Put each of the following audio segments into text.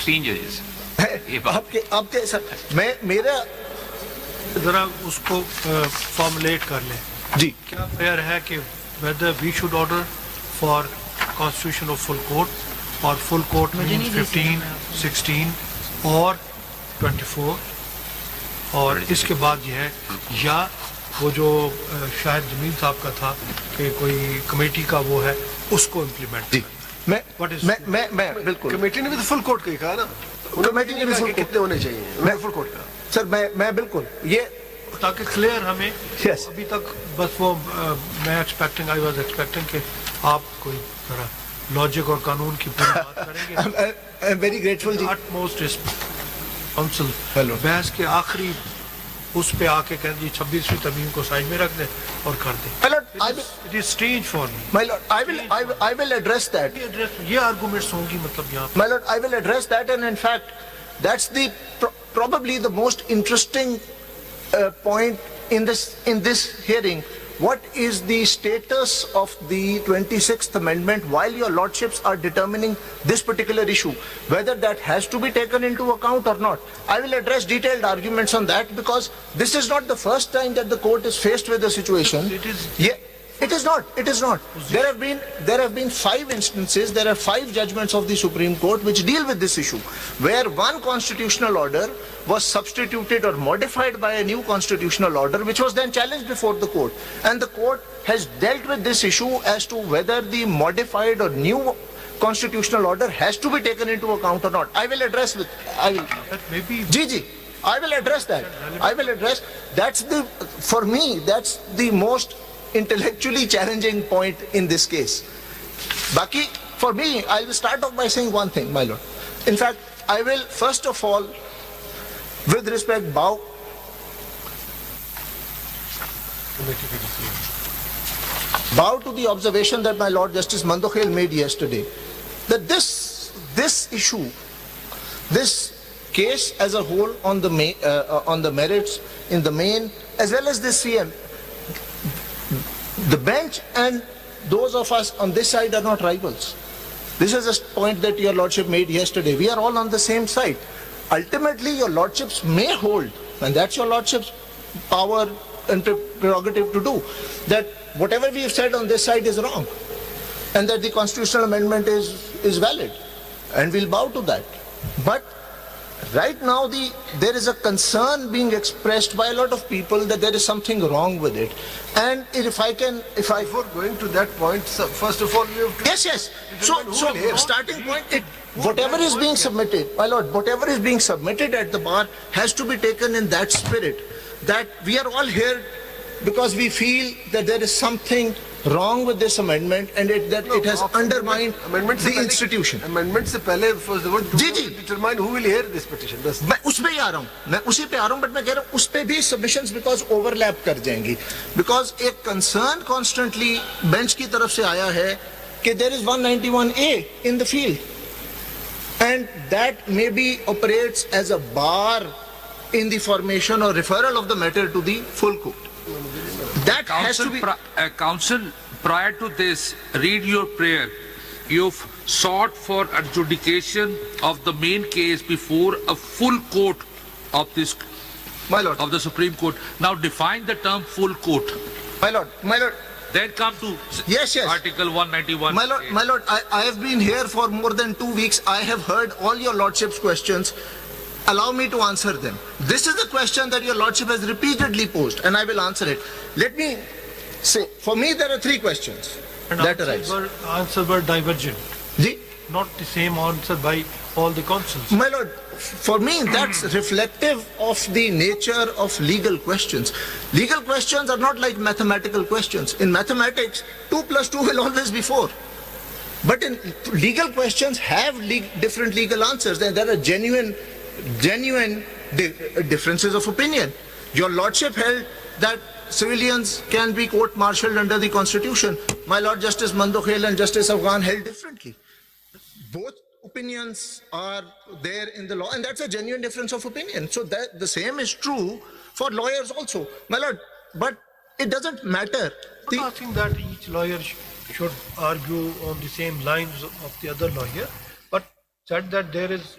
16 judges. آپ کے سر میں میرا ذرا اس کو فارمولیٹ کر لیں. جی کیا فیئر ہے کہ whether we should order for constitution of full court or full court means 15, 16 اور 24 اور اس کے بعد یہ ہے یا وہ جو شاہد جمیل صاحب کا تھا کہ کوئی کمیٹی کا وہ ہے اس کو امپلیمنٹ. جی میں بالکل کمیٹی نے بھی تو فل کورٹ کا ہی کہا نا. کمیٹی نے بھی فل کتنے ہونے چاہیے فل کورٹ کا. سر میں بالکل یہ تاکہ کلیئر ہمیں Yes. ابھی تک بس وہ میں آئی واز ایکسپیکٹنگ کہ آپ کوئی ذرا لاجک اور قانون کی پوری بات کریں گے. ویری گریٹفل جی. It most council Hello. بحث کے آخری اس پہ آ کے کہیں جی 26ویں ترمیم کو سائڈ میں رکھ دیں اور کر دیں. My lord, I will, it is strange for me. my lord, I will address that. یہ آرگومنٹس ہوں گی مطلب یہاں My lord, I will address that, and in fact, that's the probably the most interesting point in this hearing. What is the status of the 26th Amendment while your lordships are determining this particular issue, whether that has to be taken into account or not? I will address detailed arguments on that because this is not the first time that the court is faced with a situation. It is. Yeah. It is not. There have been 5 instances, there are 5 judgments of the Supreme Court which deal with this issue, where one constitutional order was substituted or modified by a new constitutional order which was then challenged before the court. And the court has dealt with this issue as to whether the modified or new constitutional order has to be taken into account or not. I will address maybe I will address that. For me, that's the most intellectually challenging point in this case. Baki, for me, I will start off by saying one thing, my lord. In fact, I will first of all, with respect, bow to the observation that my Lord Justice Mandokhel made yesterday, that this issue, this case as a whole on the merits in the main, as well as this CM, the bench and those of us on this side are not rivals. This is a point that your lordship made yesterday. We are all on the same side. Ultimately, your lordships may hold, and that's your lordship's power and prerogative to do, that whatever we have said on this side is wrong, and that the constitutional amendment is valid, and we'll bow to that. But right now, there is a concern being expressed by a lot of people that there is something wrong with it. And Before going to that point, first of all, we have to... Yes. So starting point, whatever is being submitted, my lord, whatever is being submitted at the bar has to be taken in that spirit, that we are all here because we feel that there is something wrong with this amendment and that it has undermined the institution. Amendment سے پہلے first of all G determine who will hear this petition. میں اس پہ ہی آ رہا ہوں, میں اسی پہ آ رہا ہوں, بٹ میں کہہ رہا ہوں اس پہ بھی سبمیشنز بیکاز اوور لیپ کر جائیں گی, بیکاز ایک کنسرن کانسٹنٹلی بینچ کی طرف سے آیا ہے کہ there is 191A in the field and that maybe operates as a bar in the formation or referral of the matter to the full court. That has to be... Counsel, prior to this, read your prayer. You've sought for adjudication of the main case before a full court of this, My lord, of the Supreme Court. Now define the term full court. my lord, Then come to Yes. Article 191. My lord, I have been here for more than 2 weeks. I have heard all your lordship's questions. Allow me to answer them. This is the question that your lordship has repeatedly posed, and I will answer it. Let me say, for me there are 3 questions that arise. Answers were divergent, Ji? not the same answer by all the counsels. My lord, for me that's reflective of the nature of legal questions. Legal questions are not like mathematical questions. In mathematics, 2 plus 2 will always be 4. But in legal questions have different legal answers, and there are genuine differences of opinion. Your lordship held that civilians can be court-martialed under the constitution. My Lord Justice Mandokhel and Justice Afghan held differently. Both opinions are there in the law, and that's a genuine difference of opinion. So that the same is true for lawyers also, my lord. But it doesn't matter. I'm not asking that each lawyer should argue on the same lines of the other lawyer, but said that there is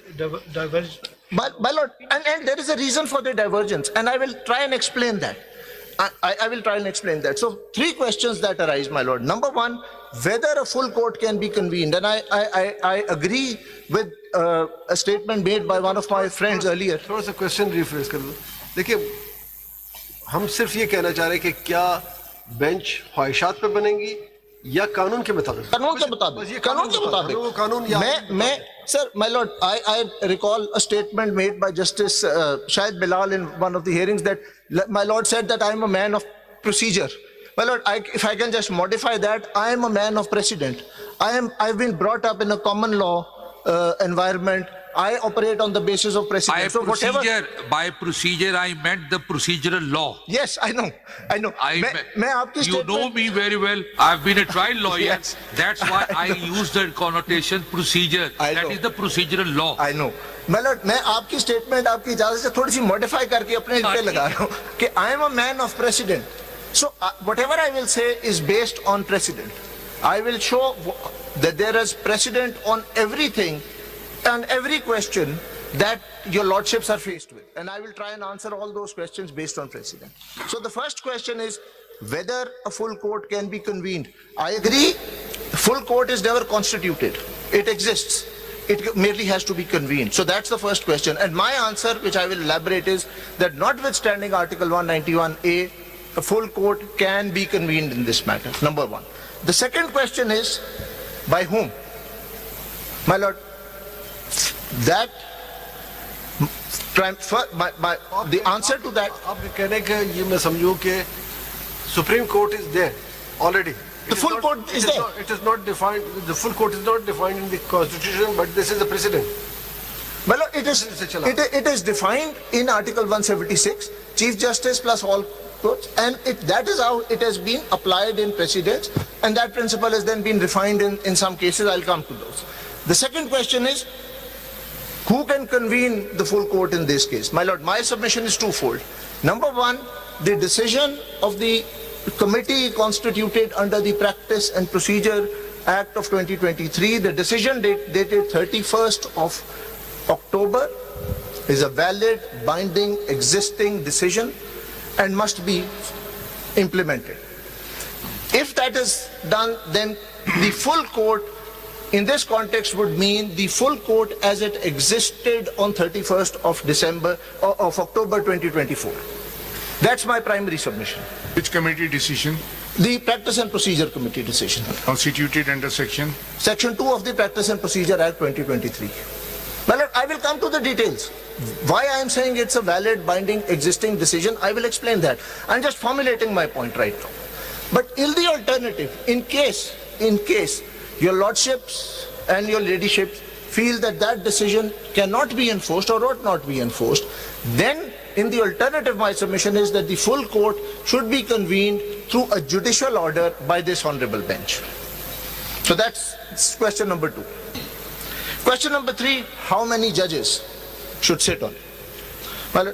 divergence. My lord, and there is a reason for the divergence, and I will try and explain that. I will try and explain that. So, three questions that arise, my lord. Number one, whether a full court can be convened, and I agree with a statement made by one of my friends earlier. تھوڑا سا question rephrase کر لو. دیکھیے ہم صرف یہ کہنا چاہ رہے ہیں کہ کیا بینچ خواہشات پہ بنیں گی یا قانون کے مطابق؟ قانون کے مطابق. قانون کے مطابق. قانون میں sir, my lord, I recall a statement made by Justice Shahid Bilal in one of the hearings that my lord said that I am a man of procedure. My lord, if I can just modify that, I am a man of precedent. I've been brought up in a common law environment. I operate on the basis of precedent. By procedure, I meant the procedural law. Yes, I know. You know me very well. I've been a trial lawyer. Yes. That's why I use the connotation procedure. I That know. is the procedural law. I know. My lord, میں آپ کی statement آپ کی اجازت سے تھوڑی سی modify کر کے اپنے پہ لگا رہا ہوں کہ I am a man of precedent. So whatever I will say is based on precedent. I will show that there is precedent on everything and every question that your lordships are faced with. And I will try and answer all those questions based on precedent. So the first question is whether a full court can be convened. I agree, full court is never constituted. It exists. It merely has to be convened. So that's the first question. And my answer, which I will elaborate, is that notwithstanding Article 191A, a full court can be convened in this matter, number one. The second question is, by whom? My lord, that the answer to that. آپ کے کہنے کے یہ میں سمجھوں کہ supreme court is there already. The full court is there. It is not defined. The full court is not defined in the constitution, but this is a precedent. Well, it is defined in Article 176, Chief Justice plus all courts, and that is how it has been applied in precedents, and that principle has then been refined in some cases. I'll come to those. The second question is, who can convene the full court in this case? My lord, my submission is twofold. Number one, the decision of the committee constituted under the Practice and Procedure Act of 2023, the decision dated 31st of October is a valid, binding, existing decision and must be implemented. If that is done, then the full court in this context would mean the full court as it existed on 31st of October 2024. That's my primary submission. Which committee decision? The Practice and Procedure Committee decision. Constituted under section? Section 2 of the Practice and Procedure Act 2023. Well, I will come to the details. Why I am saying it's a valid, binding, existing decision, I will explain that. I'm just formulating my point right now. But in the alternative, in case your lordships and your ladyships feel that decision cannot be enforced or ought not be enforced, then in the alternative, my submission is that the full court should be convened through a judicial order by this honorable bench. So that's question number 2. Question number 3, how many judges should sit on it? Well,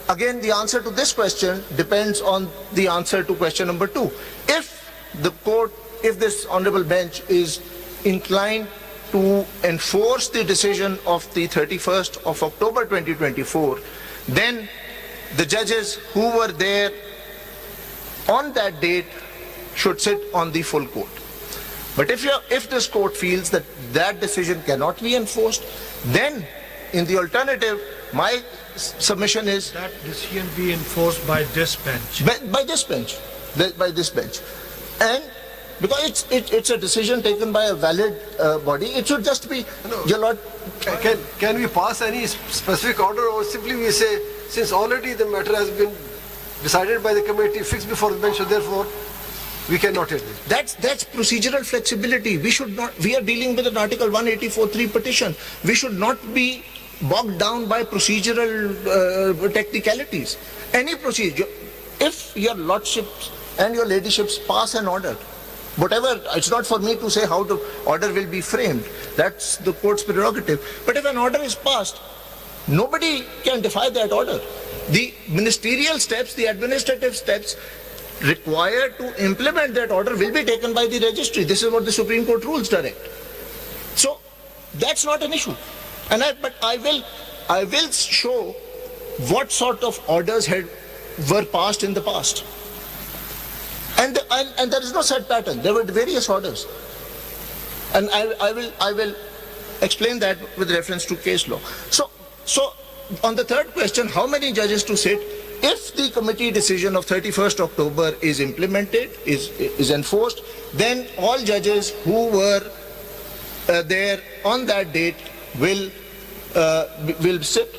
again, the answer to this question depends on the answer to question number 2. If this honorable bench is inclined to enforce the decision of the 31st of October 2024, then the judges who were there on that date should sit on the full court. But if this court feels that decision cannot be enforced, then in the alternative, my submission is that decision be enforced by this bench. By this bench. And because it's a decision taken by a valid body, it should just be, your lord. Can we pass any specific order, or simply we say, since already the matter has been decided by the committee, fixed before the bench, so therefore we cannot hear this? That's procedural flexibility. We are dealing with an Article 184(3) petition. We should not be bogged down by procedural technicalities. Any procedure, if your lordships and your ladyships pass an order, whatever, it's not for me to say how the order will be framed. That's the court's prerogative. But if an order is passed, nobody can defy that order. The ministerial steps, the administrative steps required to implement that order will be taken by the registry. This is what the Supreme Court rules direct. So That's not an issue. But I will show what sort of orders were passed in the past. And there is no set pattern. There were various orders. And I will explain that with reference to case law. So on the third question, how many judges to sit? If the committee decision of 31st October is implemented, is enforced, then all judges who were there on that date will sit.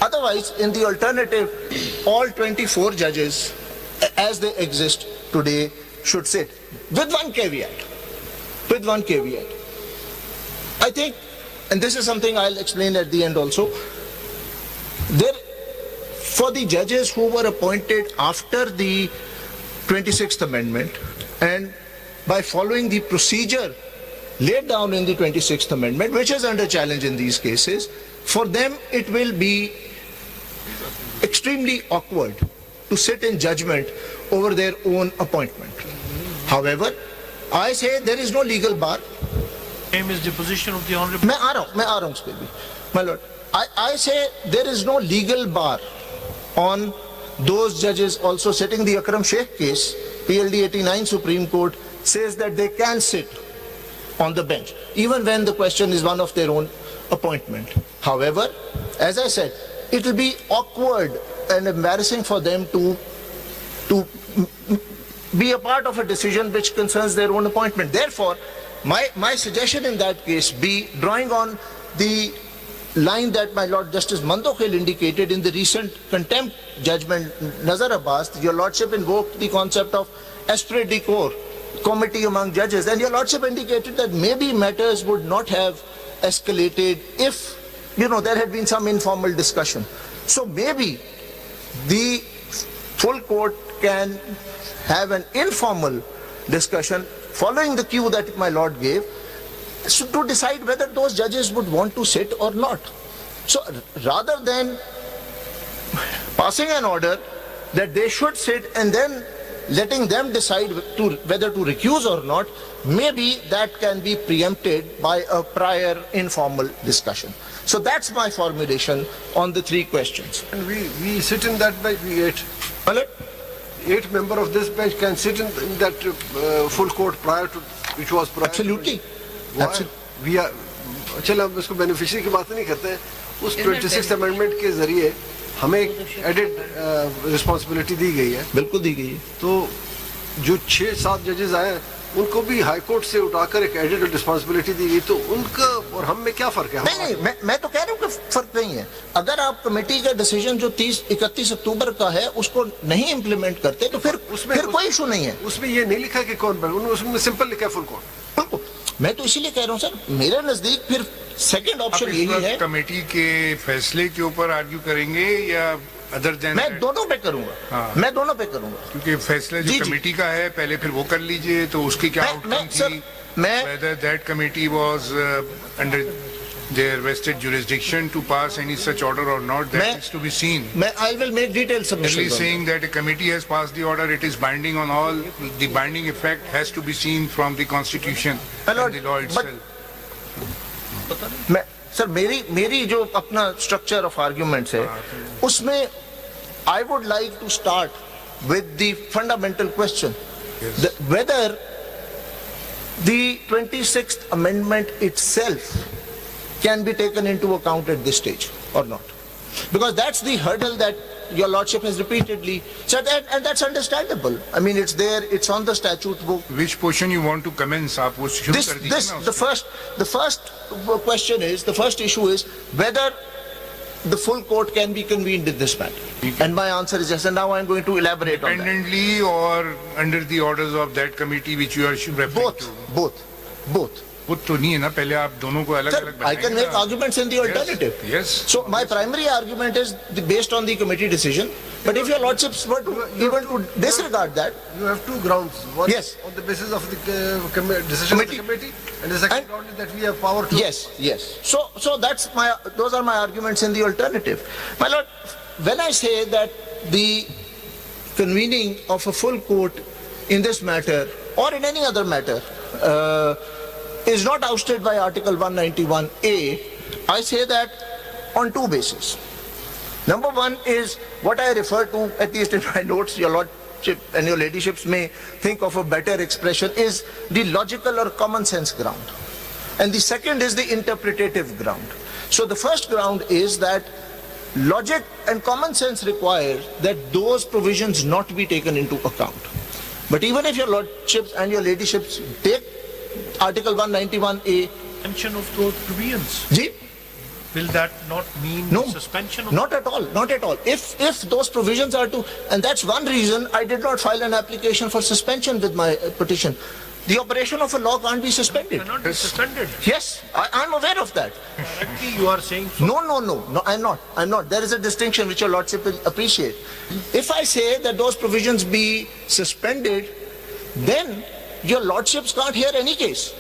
Otherwise, in the alternative, all 24 judges, as they exist today, should sit. With one caveat. I think, and this is something I'll explain at the end also, for the judges who were appointed after the 26th Amendment and by following the procedure laid down in the 26th Amendment, which is under challenge in these cases, for them it will be extremely awkward to sit in judgment over their own appointment. However, I say there is no legal bar. Same is the position of the Honorable. मैं आ रहा हूँ उस पे भी, my lord. I say there is no legal bar on those judges also sitting. The Akram Sheikh case, PLD 89 Supreme Court says that they can sit on the bench, even when the question is one of their own appointment. However, as I said, it will be awkward and embarrassing for them to be a part of a decision which concerns their own appointment. Therefore, my suggestion in that case be drawing on the line that my Lord Justice Mandokhil indicated in the recent contempt judgment, Nazar Abbas. Your Lordship invoked the concept of esprit de corps, committee among judges, and your Lordship indicated that maybe matters would not have escalated if, there had been some informal discussion. So maybe the full court can have an informal discussion following the cue that my Lord gave, so to decide whether those judges would want to sit or not. So rather than passing an order that they should sit and then letting them decide whether to recuse or not, maybe that can be preempted by a prior informal discussion. So that's my formulation on the three questions. And we sit in that bench, we 8. My Lord? 8 members of this bench can sit in that full court prior to, which was prior. Absolutely. Why? We are, चल हम इसको beneficiary की बात नहीं करते हैं, उस 26th amendment के जरिए हमें एडेड रिस्पांसिबिलिटी दी गई है. बिल्कुल दी गई है. तो जो 6-7 जजेस आए उनको भी हाई कोर्ट से उठाकर एक एडेड रिस्पांसिबिलिटी दी गई, तो उनका और हम में क्या फर्क है? नहीं, मैं तो कह रहा हूँ कि फर्क नहीं है. अगर आप कमेटी का डिसीजन जो 31 अक्टूबर का है उसको नहीं इम्प्लीमेंट करते तो फिर कोई इशू नहीं है. उसमें ये नहीं लिखा कि कौन, उसमें सिंपल लिखा है फुल कोर्ट. मैं तो इसीलिए कह रहा हूँ सर, मेरे नजदीक फिर सेकंड ऑप्शन यही है. कमेटी के फैसले के ऊपर आर्ग्यू करेंगे या अदर देन? मैं दोनों पे करूंगा. मैं दोनों पे करूंगा, क्योंकि फैसला जो कमेटी का है पहले फिर वो कर लीजिए, तो उसकी क्या आउटकम थी, whether that committee was under their vested jurisdiction to pass any such order or not, that is to be seen. I will make detailed submissions. Only saying that a committee has passed the order, it is binding on all. The binding effect has to be seen from the constitution and the law itself. Sir मेरी जो अपना structure of arguments है उसमें I would like to start with the fundamental question, whether the 26th Amendment itself can be taken into account at this stage or not. Because that's the hurdle that your Lordship has repeatedly said, and that's understandable. I mean, it's there, it's on the statute book. Which portion you want to commence? आप वो शुरू कर दीजिए ना उसको. The first question is, the first issue is whether the full court can be convened in this matter. And my answer is yes, and now I'm going to elaborate on that. Independently or under the orders of that committee which you are referring to? Both. वो तो नहीं है ना, पहले आप दोनों को अलग-अलग Sir, I can make arguments in the alternative. Yes. So my primary argument is based on the committee decision. But if your Lordships were to even to disregard that, you have two grounds. One yes, on the basis of the decision of the committee, and the second ground is that we have power to. Yes. So those are my arguments in the alternative. My Lord, when I say that the convening of a full court in this matter or in any other matter is not ousted by Article 191A, I say that on two bases. Number one is what I refer to, at least in my notes, your lordship and your ladyships may think of a better expression, is the logical or common sense ground. And the second is the interpretative ground. So the first ground is that logic and common sense require that those provisions not be taken into account. But even if your lordships and your ladyships take Article 191A, Suspension of those provisions. Ji? Will that not mean No, suspension of? not at all, not at all. If those provisions are to, and that's one reason I did not file an application for suspension with my petition. The operation of a law can't be suspended. Cannot be suspended. Yes, I'm aware of that. Directly you are saying so. No, I'm not. There is a distinction which your lordship will appreciate. If I say that those provisions be suspended, then your lordships can't hear any case.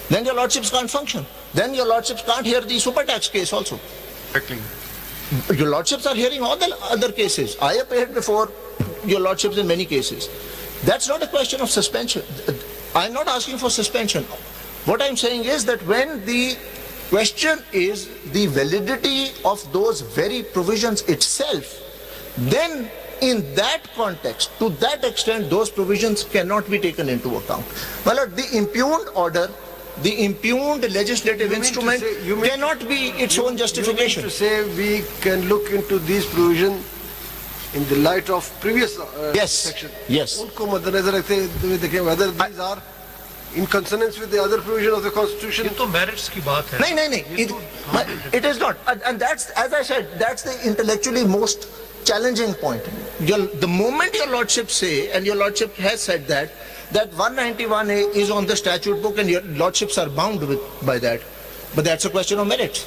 Then your lordships can't function. Then your lordships can't hear the super tax case also. Exactly. Your lordships are hearing all the other cases. I appeared before your lordships in many cases. That's not a question of suspension. I'm not asking for suspension. What I'm saying is that when the question is the validity of those very provisions itself, then in that context, to that extent, those provisions cannot be taken into account. Well, the impugned order, the impugned legislative You mean to instrument say- you mean- cannot be its own justification. You mean to say we can look into these provisions in the light of previous Yes, section? yes. उनको मद्देनजर रखते हुए देखें whether these are in consonance with the other provision of the constitution. ये तो merits की बात है. नहीं, it is not. And that's, as I said, that's the intellectually most challenging point. The moment your lordship say, and your lordship has said that 191A is on the statute book and your lordships are bound by that. But that's a question of merits.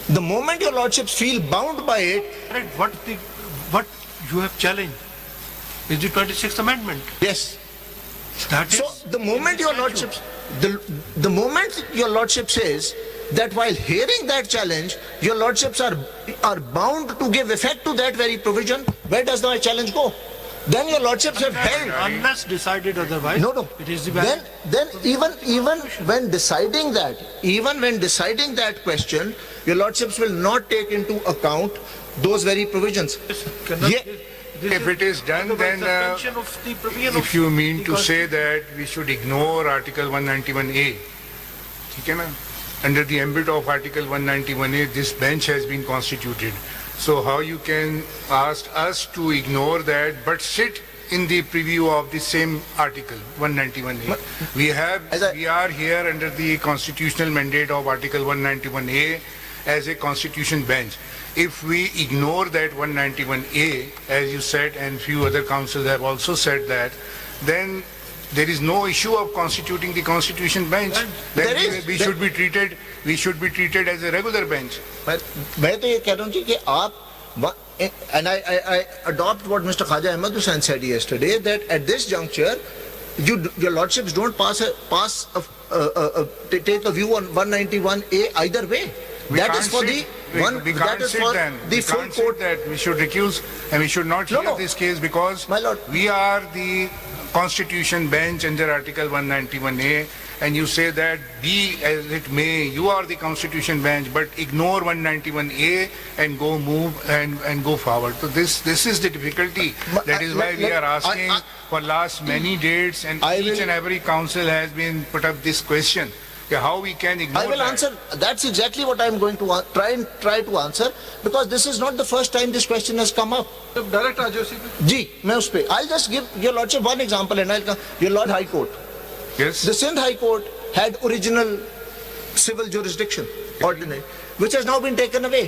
The moment your lordships feel bound by it, Right, what you have challenged is the 26th Amendment. yes. That is. So the moment your lordship, the moment your lordship says that while hearing that challenge, your lordships are bound to give effect to that very provision, where does my challenge go? Then your lordships have held. Unless decided otherwise. No. It is the valid. Then even when deciding that question, your lordships will not take into account those very provisions. Cannot- Yeah. this If it is done, otherwise then, suspension of the provision If of you mean the to say that we should ignore Article 191A, ठीक है ना? Under the ambit of Article 191A, this bench has been constituted. So how you can ask us to ignore that, but sit in the preview of the same Article 191A? We are here under the constitutional mandate of Article 191A as a constitution bench. If we ignore that 191A, as you said, and few other councils have also said that, then there is no issue of constituting the constitution bench. There Then is. we should be treated as a regular bench. मैं तो ये कह रहा हूँ कि आप, and I adopt what Mr. Khaja Ahmad Hussain said yesterday, that at this juncture, your lordships don't take a view on 191A either way. That is for the one. We That can't is sit for then. the We full can't sit court. that. We should recuse and we should not No, hear no. this case because My lord. we are the constitution bench under Article 191A, and you say that be as it may, you are the constitution bench, but ignore 191A and go forward. So this is the difficulty. But That is why we are asking for last many dates, and I each will- and every council has been put up this question. How we can ignore I will that. answer. That's exactly what I'm going to try to answer, because this is not the first time this question has come up. Direct आ जाओ उसी पे. जी, मैं उस पे. I'll just give your lordship one example, and I'll come. Your Lord High Court. Yes. The Sindh High Court had original civil jurisdiction, ordinary, which has now been taken away.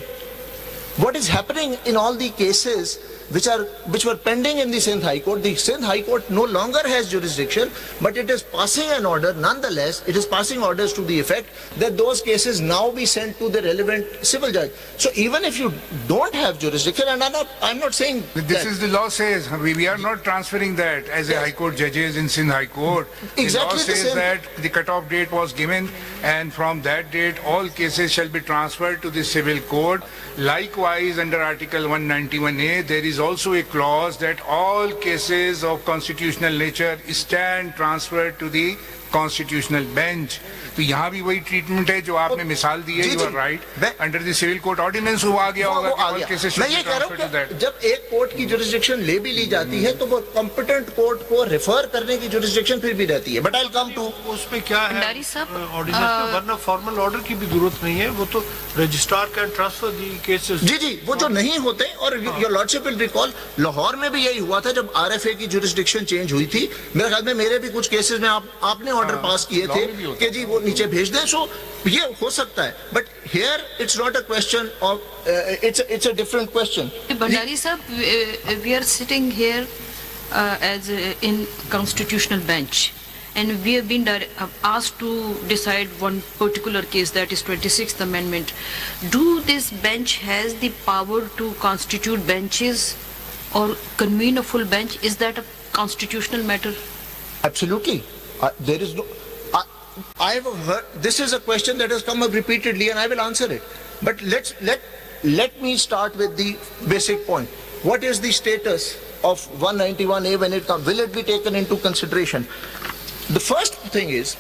What is happening in all the cases which were pending in the Sindh High Court? The Sindh High Court no longer has jurisdiction, but it is passing an order. Nonetheless, it is passing orders to the effect that those cases now be sent to the relevant civil judge. So even if you don't have jurisdiction, and I'm not saying This that. is the law says. We are not transferring that as a High Court judges in Sindh High Court. Exactly the the law says same. that the cutoff date was given, and from that date all cases shall be transferred to the civil court. Likewise, under Article 191A, there is also a clause that all cases of constitutional nature stand transferred to the constitutional bench. तो यहाँ भी वही treatment है जो आपने मिसाल दी है. जी, You ji. are right. मैं- Under the civil court ordinance वो आ गया वो होगा. आ all गया. cases should मैं be ये कह रहा हूँ transferred to that. कि जब एक कोर्ट की जुरिस्डिक्शन ले भी ली जाती है तो वो कॉम्पिटेंट कोर्ट को रेफर करने की जुरिस्डिक्शन फिर भी रहती है. But I will come to उसमें क्या है भंडारी साहब, ऑर्डिनेंस में, वरना फॉर्मल ऑर्डर की भी जरूरत नहीं है. वो तो registrar can transfer the cases. जी जी वो जो नहीं होते. और your lordship will recall Lahore में भी यही हुआ था जब आरएफए की जुरिस्डिक्शन चेंज हुई थी. मेरे ख्याल में मेरे भी कुछ केसेस में आपने ऑर्डर पास किए थे कि जी वो नीचे भेज दें. सो ये हो सकता है. But here it's not a question of it's a different question. Bhandari sir, we are sitting here as in constitutional bench, and we have been asked to decide one particular case, that is 26th Amendment. Do this bench has the power to constitute benches or convene a full bench? Is that a constitutional matter? Absolutely. There is no. I have heard. This is a question that has come up repeatedly, and I will answer it. But let me start with the basic point. What is the status of 191A when it comes? Will it be taken into consideration? The first thing is,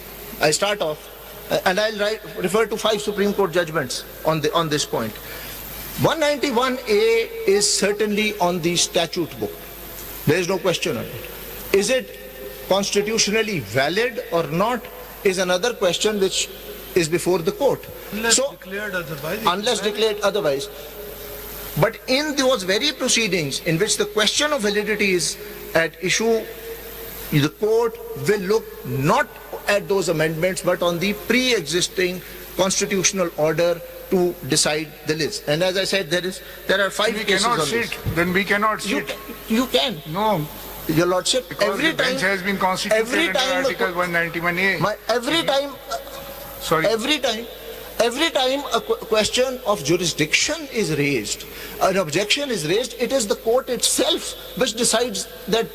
I start off, and I'll refer to 5 Supreme Court judgments on this point. 191A is certainly on the statute book. There is no question on it. Is it constitutionally valid or not is another question which is before the court. Unless declared otherwise. Unless declared otherwise. But in those very proceedings in which the question of validity is at issue, the court will look not at those amendments but on the pre-existing constitutional order to decide the list. And as I said, there are 5 We cases cannot on sit. this. Then we cannot sit. You can. No. Your Lordship, Because every the bench time, has been constituted every under time, Article 191A. every time, Sorry. every time a question of jurisdiction is raised, an objection is raised, it is the court itself which decides that.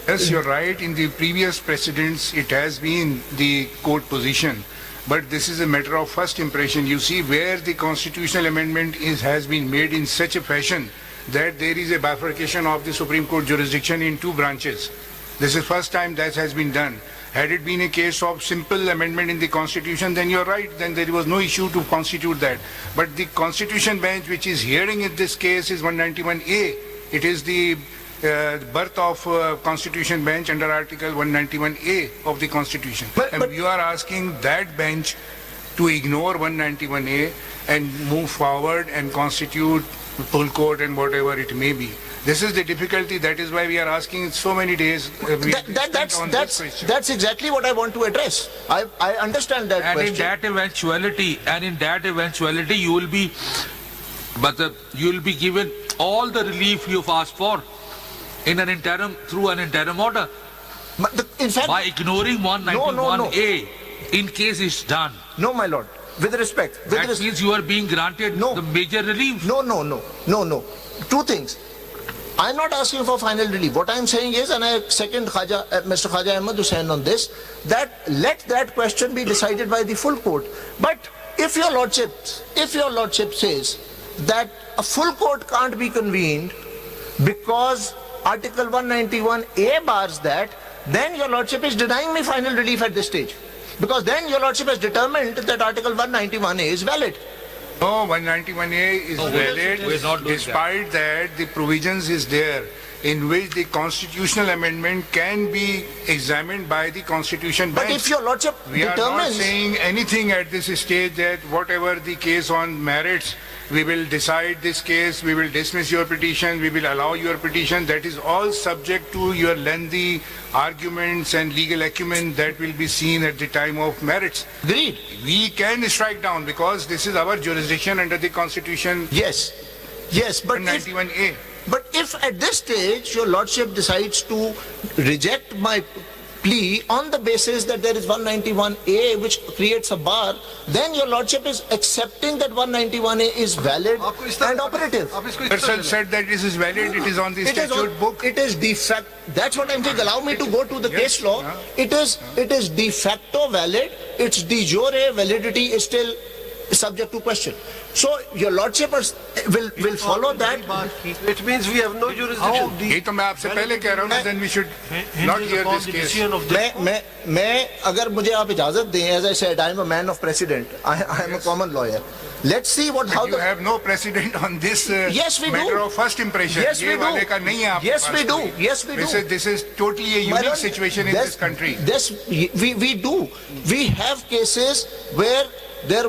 Yes, you're right. In the previous precedents, it has been the court position. But this is a matter of first impression. You see where the constitutional amendment has been made in such a fashion that there is a bifurcation of the Supreme Court jurisdiction in 2 branches. This is first time that has been done. Had it been a case of simple amendment in the Constitution, then you're right, then there was no issue to constitute that. But the Constitution bench which is hearing in this case is 191A. It is the birth of Constitution bench under Article 191A of the Constitution. And you are asking that bench to ignore 191A and move forward and constitute full court and whatever it may be. This is the difficulty. That is why we are asking so many days. That's exactly what I want to address. I understand that And question. in that eventuality, you will be given all the relief you've asked for through an interim order In fact, by ignoring 191A in case it's done. no, my lord. With respect, That means you are being granted No. the major relief. No. 2 things. I'm not asking for final relief. What I'm saying is, and I second Mr. Khaja Ahmed Hussain on this, that let that question be decided by the full court. But if your lordship says that a full court can't be convened because Article 191A bars that, then your lordship is denying me final relief at this stage. Because then your lordship has determined that Article 191A is valid. No, 191A is we're valid. not doing Despite that, the provisions is there in which the constitutional amendment can be examined by the Constitution But bench. if your lordship We are not determines... saying anything at this stage that whatever the case on merits, we will decide this case, we will dismiss your petition, we will allow your petition. That is all subject to your lengthy arguments and legal acumen that will be seen at the time of merits. Agreed. We can strike down because this is our jurisdiction under the Constitution Yes, but 191A. if at this stage your lordship decides to reject my plea on the basis that there is 191A which creates a bar, then your lordship is accepting that 191A is valid आपको इस तरह- and operative. आप इसको इस Person तरह- said that this is valid, it is on the It is statute book. It is de facto. That's what I'm saying. Allow me to go to the case law. It is de facto valid. Its de jure validity is still subject to question. So your lordship will follow that. It means we have no jurisdiction. यही तो मैं आपसे पहले कह रहा हूँ ना, then we should not hear this case. मैं अगर मुझे आप इजाजत दें, as I said, I am a man of precedent. I am a common lawyer. Let's see what how You have no precedent on this Yes, we matter do. of first impression. Yes, we ये वाले do. का नहीं है आपके Yes, pass we do. कोई. Yes, we do. This is totally a My unique lord, situation in this country. Yes, we do. We have cases where there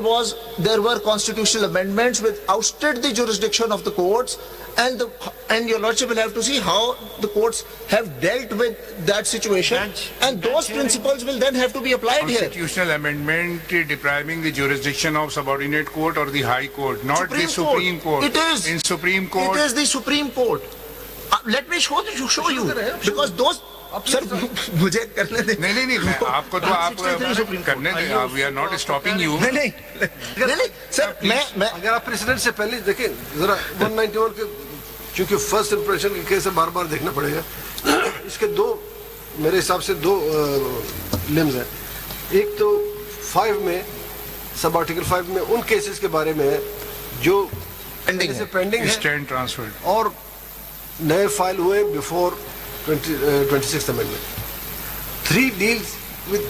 were constitutional amendments which ousted the jurisdiction of the courts, and your lordship will have to see how the courts have dealt with that situation, and those principles will then have to be applied here. Constitutional amendment depriving the jurisdiction of subordinate court or the high court, not the Supreme Court. It is. In Supreme Court. It is the Supreme Court. Let me show you because those. Sir, मुझे करने दें. नहीं मैं आपको तो आप करने दें. We are not stopping you. नहीं सर मैं अगर आप प्रेसिडेंट से पहले देखें जरा 191 के, क्योंकि फर्स्ट इंप्रेशन के केस है, बार बार देखना पड़ेगा. इसके दो, मेरे हिसाब से दो लिम्स हैं. एक तो 5 में, सब आर्टिकल 5 में उन केसेस के बारे में है जो पेंडिंग है Stand transferred. और नए फाइल हुए before 26th amendment. 3 deals with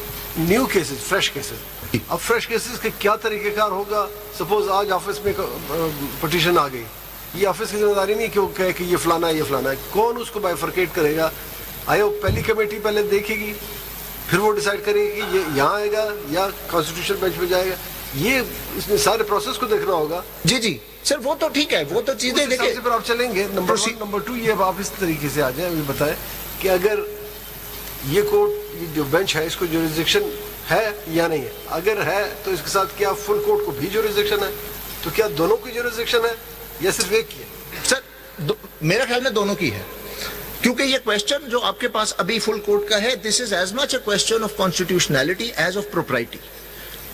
new cases, fresh cases. अब fresh cases के क्या तरीक़ेकार होगा? Suppose आज ऑफिस में petition आ गई, ये ऑफिस की जिम्मेदारी नहीं कि वो कहे कि ये फलाना है, कौन उसको बाइफरकेट करेगा? आयोग पहली कमेटी पहले देखेगी, फिर वो डिसाइड करेगी कि ये यहाँ आएगा या कॉन्स्टिट्यूशन बेंच पे जाएगा. ये इसमें सारे प्रोसेस को देखना होगा. जी सर, वो तो ठीक है, वो तो चीजें देखिए. पर आप चलेंगे. नंबर 1, नंबर 2, ये आप इस तरीके से आ जाए, ये बताएं कि अगर ये कोर्ट, ये जो बेंच है, इसको जुरिस्डिक्शन है या नहीं है. अगर है तो इसके साथ क्या फुल कोर्ट को भी जुरिस्डिक्शन है? तो क्या दोनों की जुरिस्डिक्शन है या सिर्फ एक की है? सर मेरे ख्याल में दोनों की है, क्योंकि ये क्वेश्चन जो आपके पास अभी फुल कोर्ट का है, this is as much a question of constitutionality as of propriety.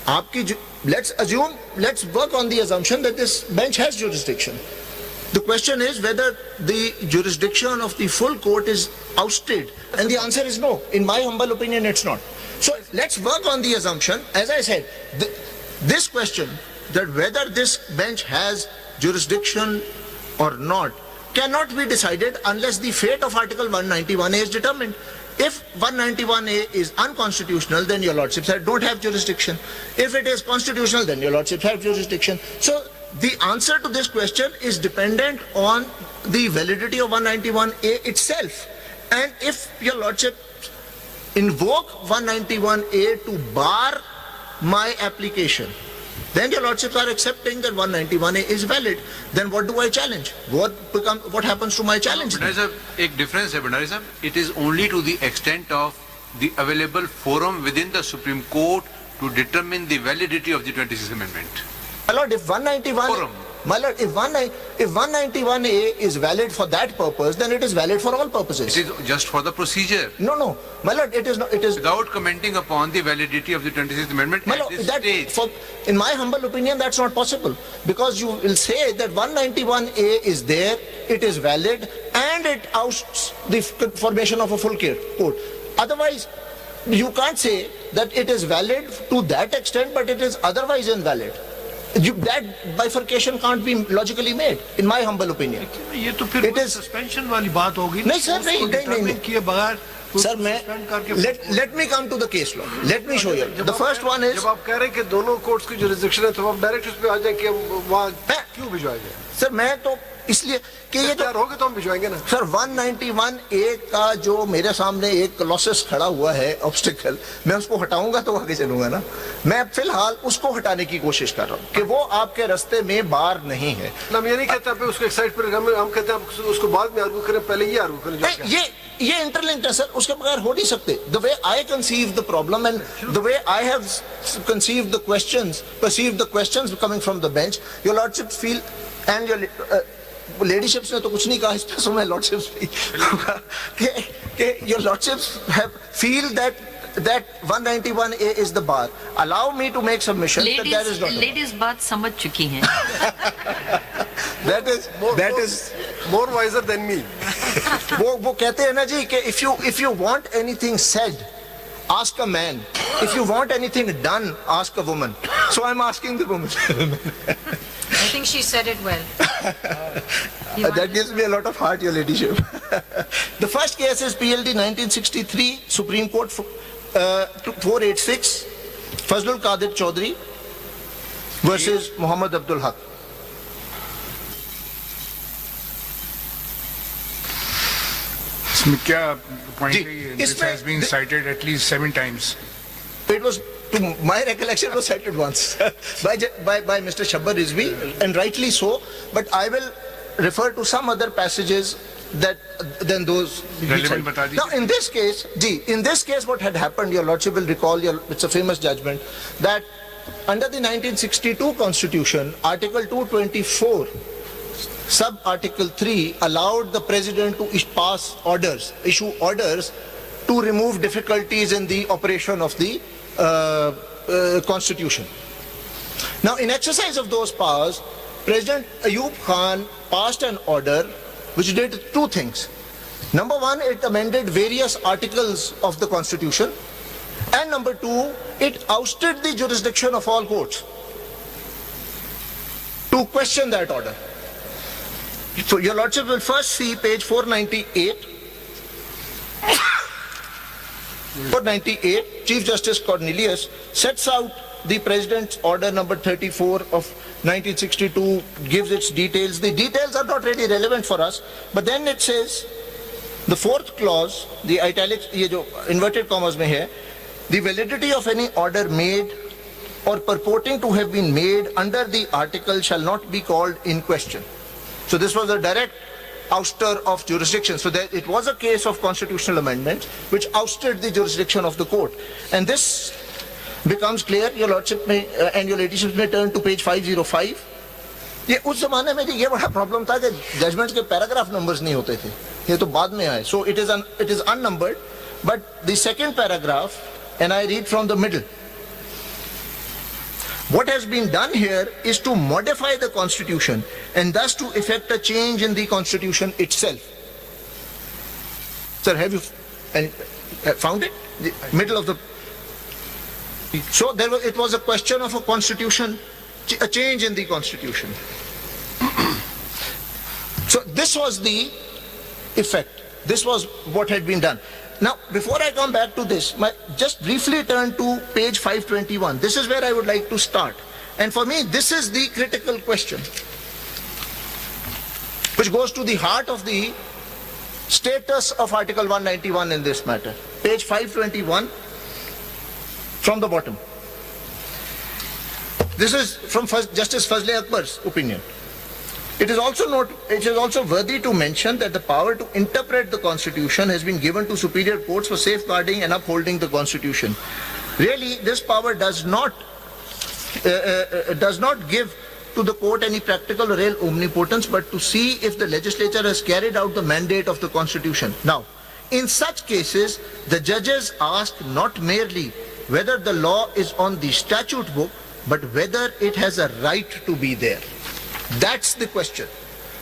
आपकी let's work on the assumption that this bench has jurisdiction. The question is whether the jurisdiction of the full court is ousted, and the answer is no. In my humble opinion, it's not. So let's work on the assumption, as I said, this question, that whether this bench has jurisdiction or not cannot be decided unless the fate of Article 191A is determined. If 191A is unconstitutional, then your lordships don't have jurisdiction. If it is constitutional, then your lordships have jurisdiction. So the answer to this question is dependent on the validity of 191A itself. And if your lordship invoke 191A to bar my application, then your lordships are accepting that 191A is valid. Then what do I challenge? What happens to my challenge? Bhandari साहब, एक difference है भंडारी साहब. It is only to the extent of the available forum within the Supreme Court to determine the validity of the 26th Amendment. My lord, if 191, Forum. my lord, if 191A is valid for that purpose, then it is valid for all purposes. It is just for the procedure, No, my lord, it is not. It is. without commenting upon the validity of the 26th Amendment My at lord, this that, stage. in my humble opinion, that's not possible, because you will say that 191A is there, it is valid, and it ousts the formation of a full court. Otherwise, you can't say that it is valid to that extent, but it is otherwise invalid. That bifurcation can't be logically made, in my humble opinion. ये तो फिर It is- suspension वाली बात होगी. नहीं sir, नहीं उसको नहीं determine किए बगैर सर suspend करके मैं let me come to the case law. Let me show you. The first one is, जब आप कह रहे हैं कि दोनों कोर्ट्स की जुरिस्डिक्शन है, तो आप डायरेक्ट उस पे आ जाए कि हम वहाँ क्यों भिजवाएंगे? सर मैं तो इसलिए कि ये तैयार तो होगे तो हम भिजवाएंगे ना. सर 191A का जो मेरे सामने एक कॉलोसस खड़ा हुआ है ऑब्स्टिकल, मैं उसको हटाऊंगा तो आगे चलूंगा ना. मैं फिलहाल उसको हटाने की कोशिश कर रहा हूँ कि वो आपके रास्ते में बार नहीं है. हम ये नहीं कहते आप उसको एक साइड पर हम कहते हैं आप उसको बाद में आर्गू करें, पहले ये आर्गू करें. जो क्या है. ये इंटरलिंक्ड है सर, उसके बगैर हो नहीं सकते. The way I conceive the problem and the way I have conceived the questions, perceived the questions coming from the bench, your lordships feel, and your लेडीशिप्स ने तो कुछ नहीं कहा इस पे, सो मैं लॉर्डशिप्स कि your lordships have feel that 191A is the bar. Allow me to make submission that that is not. Ladies बात समझ चुकी हैं. That is more wiser than me. वो कहते हैं ना जी कि if you want anything said, ask a man. If you want anything done, ask a woman. So I'm asking the woman. I think she said it well. That gives me a lot of heart, Your Ladyship. The first case is PLD 1963, Supreme Court 486, Fazlul Qadir Chaudhary versus Muhammad Abdul Haq. इसमें क्या point जी, है ये? This इसमें- has been cited at least 7 times. It was, to my recollection, was cited once by Mr. Shabbar Rizvi, and rightly so, but I will refer to some other passages than those. Relevant bata dijiye. Now, in this case, what had happened, Your Lordship will recall, it's a famous judgment, that under the 1962 Constitution, Article 224, Sub-Article 3 allowed the President to issue orders to remove difficulties in the operation of the Constitution. Now, in exercise of those powers, President Ayub Khan passed an order which did two things. Number one, it amended various articles of the Constitution. And number two, it ousted the jurisdiction of all courts to question that order. So Your Lordship will first see page 498. 498, Chief Justice Cornelius sets out the President's order number 34 of 1962, gives its details. The details are not really relevant for us, but then it says, the fourth clause, the italics, ये जो inverted commas में है, the validity of any order made or purporting to have been made under the article shall not be called in question. So this was a direct ouster of jurisdiction. So that it was a case of constitutional amendment which ousted the jurisdiction of the court. And this becomes clear, Your Lordship may, and Your Ladyship may turn to page 505. ये उस जमाने में ये बड़ा problem था कि judgement के paragraph numbers नहीं होते थे, ये तो बाद में आए. So it is unnumbered, but the second paragraph, and I read from the middle. What has been done here is to modify the Constitution and thus to effect a change in the Constitution itself. Sir, have you found it? The middle of the... So it was a question of a constitution, a change in the Constitution. So this was the effect. This was what had been done. Now, before I come back to this, just briefly turn to page 521. This is where I would like to start. And for me, this is the critical question, which goes to the heart of the status of Article 191 in this matter. Page 521, from the bottom. This is from Justice Fazle Akbar's opinion. It is also worthy to mention that the power to interpret the Constitution has been given to superior courts for safeguarding and upholding the Constitution. Really, this power does not give to the court any practical or real omnipotence, but to see if the legislature has carried out the mandate of the Constitution. Now, in such cases, the judges ask not merely whether the law is on the statute book, but whether it has a right to be there. That's the question.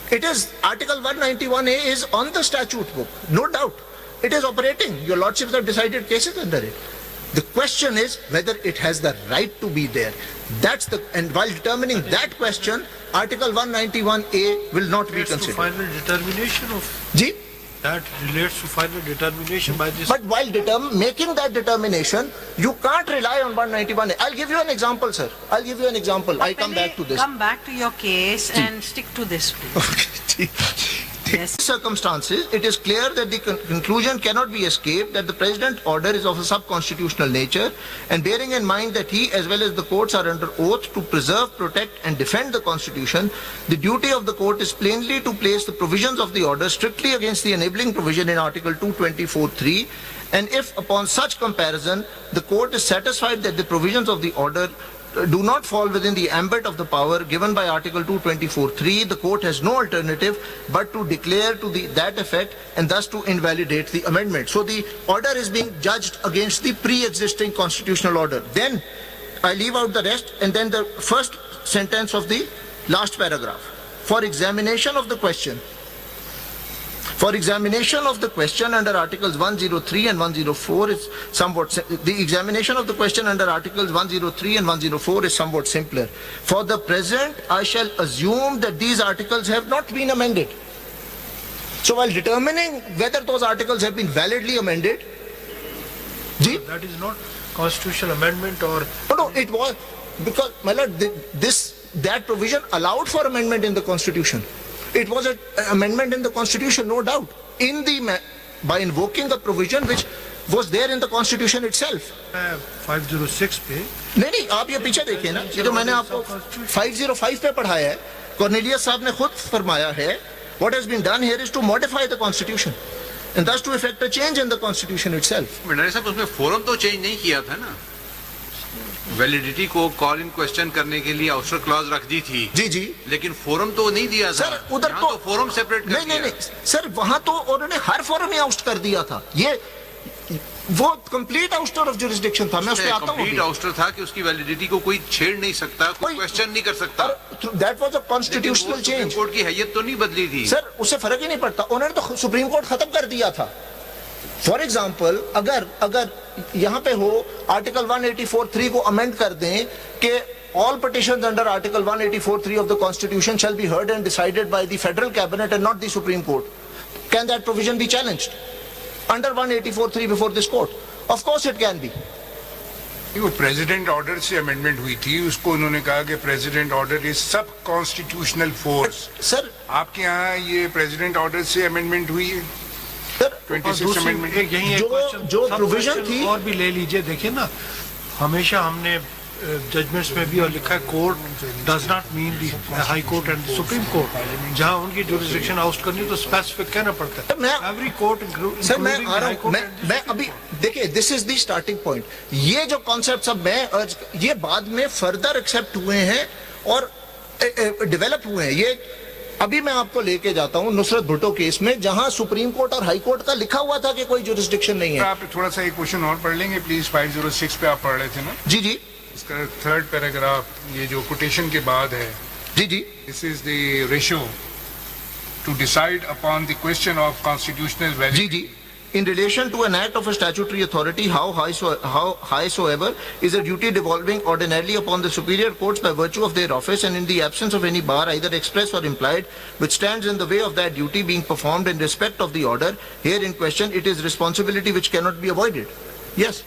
It is Article 191A is on the statute book, no doubt. It is operating. Your Lordships have decided cases under it. The question is whether it has the right to be there. And while determining that question, Article 191A will not be Relates to considered. final determination of Ji? that relates to final determination by this. But while making that determination, you can't rely on 191A. I'll give you an example, sir. I'll give you an example. I'll come back to this. Come back to your case and stick to this, please. Yes. In circumstances, it is clear that the conclusion cannot be escaped that the President's order is of a sub-constitutional nature, and bearing in mind that he as well as the courts are under oath to preserve, protect and defend the Constitution, the duty of the court is plainly to place the provisions of the order strictly against the enabling provision in Article 224(3), and if upon such comparison the court is satisfied that the provisions of the order do not fall within the ambit of the power given by Article 224(3), the court has no alternative but to declare to that effect and thus to invalidate the amendment. So the order is being judged against the pre-existing constitutional order. Then I leave out the rest, and then the first sentence of the last paragraph. For examination of the question For examination of the question under Articles 103 and 104 is somewhat, the examination of the question under Articles 103 and 104 is somewhat simpler. For the present, I shall assume that these articles have not been amended. So while determining whether those articles have been validly amended, That is not constitutional amendment or no, it was, because, my lord, that provision allowed for amendment in the Constitution. It was an amendment in the Constitution, no doubt, by invoking a provision which was there in the Constitution itself. 506 पे नहीं, आप ये पीछे देखिए ना, ये जो मैंने आपको 505 पे पढ़ाया है, कॉर्नेलियस साहब ने खुद फरमाया है, what has been done here is to modify the Constitution and thus to effect a change in the Constitution itself. Bhandari साहब उसमें फोरम तो चेंज नहीं किया था ना, वैलिडिटी को कॉल इन क्वेश्चन करने के लिए आउस्टर क्लॉज रख दी थी, जी जी, लेकिन फोरम तो नहीं दिया था सर, उधर यहाँ तो फोरम सेपरेट कर नहीं दिया। सर, वहां तो उन्होंने हर फोरम में आउस्ट कर दिया था, ये वो कंप्लीट आउस्टर ऑफ जुरिस्डिक्शन था। मैं उस पे आता हूं, कंप्लीट आउस्टर था कि उसकी वैलिडिटी को कोई छेड़ नहीं सकता, कोई क्वेश्चन नहीं कर सकता। That was a constitutional change. Court की हैयत तो नहीं बदली थी सर, उससे फर्क ही नहीं पड़ता, उन्होंने तो सुप्रीम कोर्ट खत्म कर दिया था। फॉर एग्जाम्पल, अगर यहाँ पे हो आर्टिकल 184(3) को अमेंड कर दें कि all petitions under Article 184(3) of the Constitution shall be heard and decided by the Federal Cabinet and not the Supreme Court. Can that provision be challenged under 184(3) before this court? Of course it can be. वो president order से amendment हुई थी, उसको उन्होंने कहा कि president order is सब constitutional force. Sir, आपके यहाँ ये प्रेसिडेंट ऑर्डर से अमेंडमेंट हुई है, सर 26 अमेंडमेंट। यही एक question, जो सब provision question थी, और भी ले लीजिए। देखिए ना, हमेशा हमने जजमेंट्स में भी और लिखा है, court does not mean the high court and supreme court. जहां उनकी जुरिस्डिक्शन आउट करनी तो स्पेसिफिक कहना पड़ता है। एवरी कोर्ट सर, मैं आ रहा हूं, मैं अभी देखिए, this is the starting point. ये जो कॉन्सेप्ट अब मैं ये बाद में फर्दर एक्सेप्ट हुए हैं और डेवलप हुए हैं। ये अभी मैं आपको लेके जाता हूं नुसरत भुट्टो केस में, जहां सुप्रीम कोर्ट और हाई कोर्ट का लिखा हुआ था कि कोई जुरिस्डिक्शन नहीं है। आप थोड़ा सा एक क्वेश्चन और पढ़ लेंगे प्लीज। 506 पे आप पढ़ रहे थे ना? जी जी, इसका थर्ड पैराग्राफ, ये जो कोटेशन के बाद है, जी जी, this is the ratio to decide upon the question of constitutional जी वैल्यू। जी, in relation to an act of a statutory authority, how high soever, is a duty devolving ordinarily upon the superior courts by virtue of their office, and in the absence of any bar, either express or implied, which stands in the way of that duty being performed in respect of the order here in question, it is responsibility which cannot be avoided. Yes.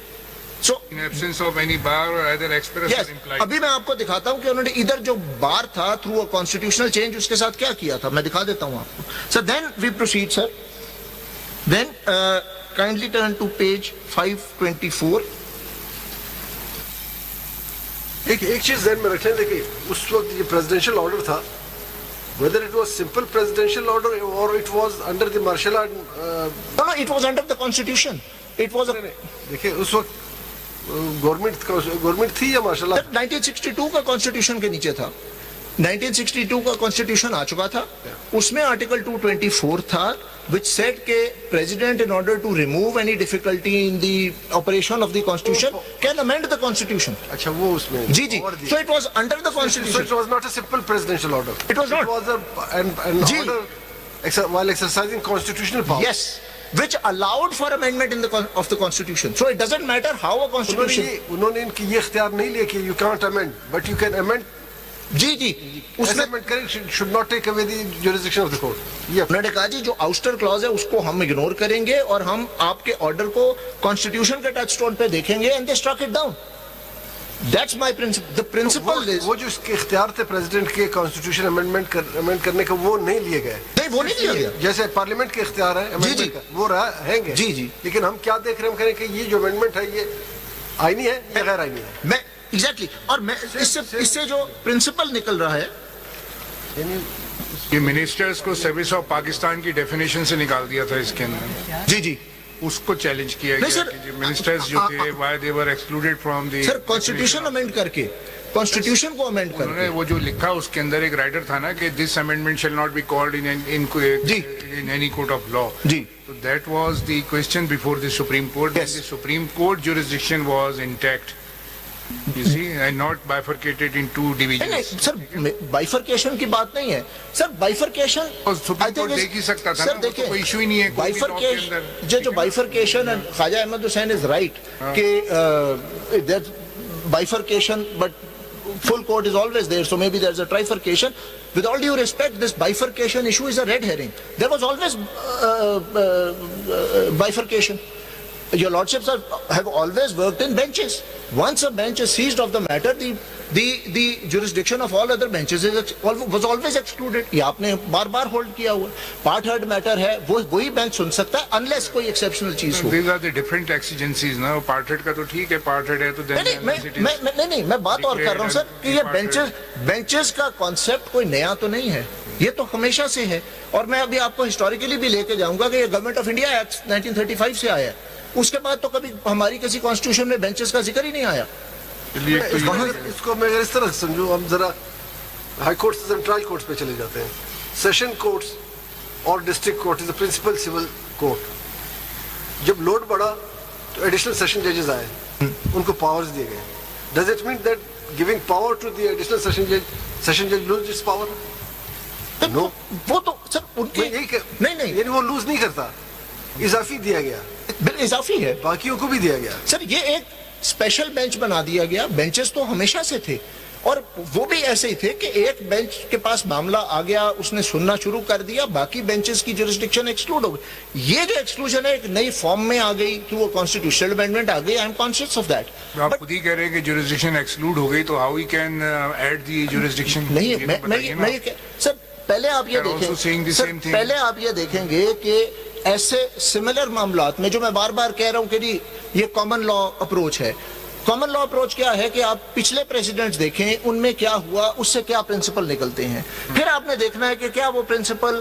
So, In absence of any bar or either express yes, or implied. अभी मैं आपको दिखाता हूं कि उन्होंने इधर जो बार था थ्रू अ कॉन्स्टिट्यूशनल चेंज, उसके साथ क्या किया था, मैं दिखा देता हूं आपको। Sir, then we proceed sir. Then kindly turn to page 524. एक चीज ध्यान में रखें, देखिए उस वक्त ये प्रेसिडेंशियल ऑर्डर था, whether it was simple presidential order or it was under the martial art, No, it was under the constitution. It was a देखिए उस वक्त गवर्नमेंट थी या मार्शल आर्ट? 1962 का कॉन्स्टिट्यूशन के नीचे था। 1962 का कॉन्स्टिट्यूशन आ चुका था, उसमें आर्टिकल 224 था, which said के president in order to remove any difficulty in the operation of the constitution can amend the constitution. अच्छा, वो उसमें जी जी, so it was under the So constitution. it was not a simple presidential order. It was not. It was an ji. order while exercising constitutional power. Yes, which allowed for amendment in of the constitution. So it doesn't matter how a constitution. उन्होंने इनकी ये इख्तियार नहीं लिया कि you can't amend, but you can amend. जी जी, उसमें Amendment करें should not take away the jurisdiction of the court. ये उन्होंने कहा जी जो आउस्टर क्लॉज है उसको हम इग्नोर करेंगे और हम आपके ऑर्डर को कॉन्स्टिट्यूशन के टच स्टोन पे देखेंगे, and they struck it down. That's my principle. The principle is, वो जो इसके इख्तियार थे प्रेसिडेंट के कॉन्स्टिट्यूशन अमेंड करने का, वो नहीं लिए गए। नहीं, वो नहीं लिया गया। जैसे पार्लियामेंट के इख्तियार है जी, जी। amendment का, वो रहेंगे। जी, जी। लेकिन हम क्या देख रहे हैं, हम कह रहे हैं कि ये जो अमेंडमेंट है ये आईनी है या गैर आईनी है। मैं एग्जैक्टली और मैं इससे जो प्रिंसिपल निकल रहा है, ये मिनिस्टर्स को सर्विस ऑफ पाकिस्तान की डेफिनेशन से निकाल दिया था इसके अंदर। जी जी, उसको चैलेंज किया नहीं, गया सर, कि मिनिस्टर्स जो थे why they were excluded from the sir constitution amend करके, कॉन्स्टिट्यूशन को अमेंड उन्होंने करके, वो जो लिखा उसके अंदर एक राइटर था ना कि this amendment shall not be called जी। In any court of law. जी, So that was the question before the Supreme Court. Yes. The Supreme Court jurisdiction was intact. You see, and not bifurcated in two نہیں divisions. سر bifurcation کی بات نہیں ہے سر bifurcation اور supreme court دیکھ ہی سکتا تھا نا، سر وہ تو دیکھیں کوئی ایشو ہی نہیں ہے کوئی بھی لاء کے اندر. جو bifurcation Khawaja Ahmad Hussain is right کہ bifurcation, but full court is always there, so maybe there's a trifurcation. With all due respect, this bifurcation issue is a red herring. There was always bifurcation. Your lordships have always worked in benches. Once a bench is seized of the matter, the jurisdiction of all other benches was always excluded. یہ آپ نے بار بار hold کیا ہوا. Part heard metre ہے وہی bench سن سکتا ہے unless کوئی ایکسیپشنل چیز ہو. These are the different exigencies نا. پارٹ ہیڈ کا تو ٹھیک ہے، پارٹ ہیڈ ہے تو نہیں میں بات اور کر رہا ہوں سر کہ یہ بینچز کا کانسیپٹ کوئی نیا تو نہیں ہے، یہ تو ہمیشہ سے ہے. اور میں ابھی آپ کو ہسٹوریکلی بھی لے کے جاؤں گا کہ یہ گورنمنٹ آف انڈیا ایکٹ 1935 سے آیا ہے. اس کے بعد تو کبھی ہماری کسی کانسٹیٹیوشن میں بینچز کا ذکر ہی نہیں آیا. اس کو میں اگر اس طرح سمجھوں، ہم ذرا ہائی کورٹس سے ٹرائل کورٹس پہ چلے جاتے ہیں. سیشن کورٹس اور district court is principle civil court. جب لوڈ بڑھا تو ایڈیشنل سیشن ججز آئے، ان کو پاورز دیے گئے. Does it mean that giving power to the additional session جج لوز اٹس پاور؟ نو. وہ تو سر ان کے نہیں یعنی وہ لوز نہیں کرتا، اضافی دیا گیا، اضافی ہے، باقیوں کو بھی دیا گیا. سر یہ ایک اسپیشل بینچ بنا دیا گیا. بینچز تو ہمیشہ سے تھے اور وہ بھی ایسے ہی تھے کہ ایک بینچ کے پاس معاملہ آ گیا، اس نے سننا شروع کر دیا، باقی بینچز کی جورسڈکشن ایکسکلوڈ ہو گئی. یہ جو ایکسکلوژن ہے ایک نئی فارم میں آ گئی کہ وہ کانسٹیٹیوشنل امینڈمنٹ آ گئی. I am conscious of that. آپ خود ہی کہہ رہے ہیں کہ جورسڈکشن ایکسکلوڈ ہو گئی، تو how he can add the jurisdiction? نہیں میں سر پہلے آپ یہ دیکھیں، سر پہلے آپ یہ دیکھیں گے کہ ایسے سملر معاملات میں جو میں بار بار کہہ رہا ہوں کہ یہ کامن لا اپروچ ہے. کامن لا اپروچ کیا ہے کہ آپ پچھلے پریزیڈنٹس دیکھیں، ان میں کیا ہوا، اس سے کیا پرنسپل نکلتے ہیں. پھر آپ نے دیکھنا ہے کہ کیا وہ پرنسپل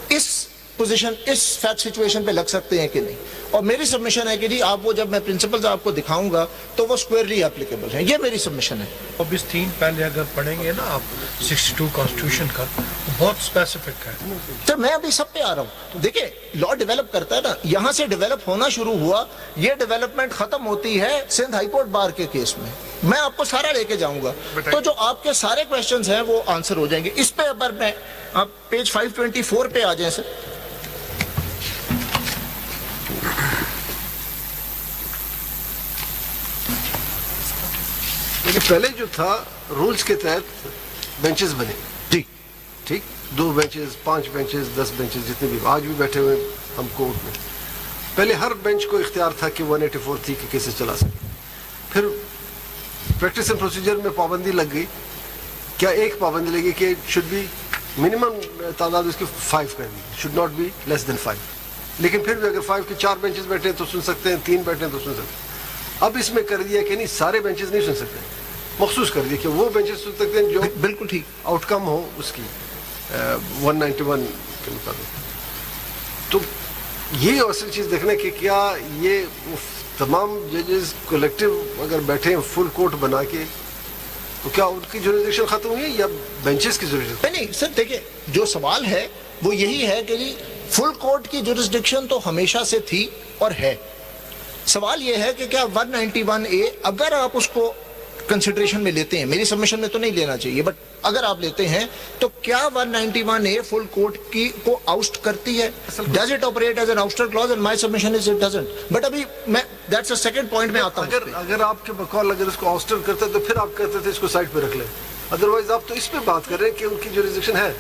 اس پوزیشن اس فیکٹ سچویشن پہ لگ سکتے ہیں کہ نہیں. اور میری سبمیشن ہے کہ جی آپ وہ جب میں پرنسپلز آپ کو دکھاؤں گا تو وہ اسکوئرلی اپلیکیبل ہیں. یہ میری سبمیشن ہے. اب اس 3 پہلے اگر پڑھیں گے نا آپ 62 کانسٹیٹیوشن کا، بہت اسپیسیفک ہے. سر میں ابھی سب پہ آ رہا ہوں. دیکھیں لا ڈیولپ کرتا ہے نا، یہاں سے ڈیولپ ہونا شروع ہوا، یہ ڈیولپمنٹ ختم ہوتی ہے سندھ ہائی کورٹ بار کے کیس میں. میں آپ کو سارا لے کے جاؤں گا تو جو آپ کے سارے کویشچنز ہیں وہ آنسر ہو جائیں گے. اس پہ اگر میں آپ پیج 524 پہ آ جائیں سر. پہلے جو تھا رولز کے تحت بینچز بنے، جی ٹھیک، 2 بینچز 5 بینچز 10 بینچز جتنے بھی آج بھی بیٹھے ہوئے ہم کورٹ میں. پہلے ہر بینچ کو اختیار تھا کہ 184 تھی کہ کیسے چلا سکے. پھر پریکٹس اینڈ پروسیجر میں پابندی لگ گئی. کیا ایک پابندی لگی کہ شوڈ بی منیمم تعداد اس کی 5 کر دی، شوڈ ناٹ بی لیس دین 5. لیکن پھر بھی اگر 5 کے 4 بینچز بیٹھے تو سن سکتے ہیں، 3 بیٹھے تو سن سکتے ہیں. اب اس میں کر دیا کہ نہیں سارے بینچز نہیں سن سکتے، مخصوص کر دیا کہ وہ بینچز سن سکتے ہیں جو بالکل ٹھیک آؤٹ کم ہو اس کی 191 کے مطابق. تو یہ اصل چیز دیکھنا کہ کیا یہ تمام ججز کولیکٹیو اگر بیٹھے ہیں فل کورٹ بنا کے تو کیا ان کی جورسڈکشن ختم ہوئی یا بینچز کی جورسڈکشن؟ نہیں سر دیکھیں جو سوال ہے وہ یہی ہے کہ جی فل کورٹ کی جورسڈکشن تو ہمیشہ سے تھی اور ہے. سوال یہ ہے کہ کیا 191A اگر آپ اس کو کنسیڈریشن میں لیتے ہیں، میری سبمیشن میں تو نہیں لینا چاہیے بٹ اگر آپ لیتے ہیں تو کیا 191A فل کورٹ کی کو آؤسٹ کرتی ہے؟ Does it operate as an ouster clause? And my submission is it doesn't. But ابھی میں دیٹس اے سیکنڈ پوائنٹ میں آتا ہوں. اگر آپ کے بقول اگر اس کو آؤسٹر کرتے تو پھر آپ کہتے تھے اس کو سائڈ پہ رکھ لیں، ادروائز آپ تو اس پہ بات کر رہے ہیں کہ ان کی جورسڈکشن ہے.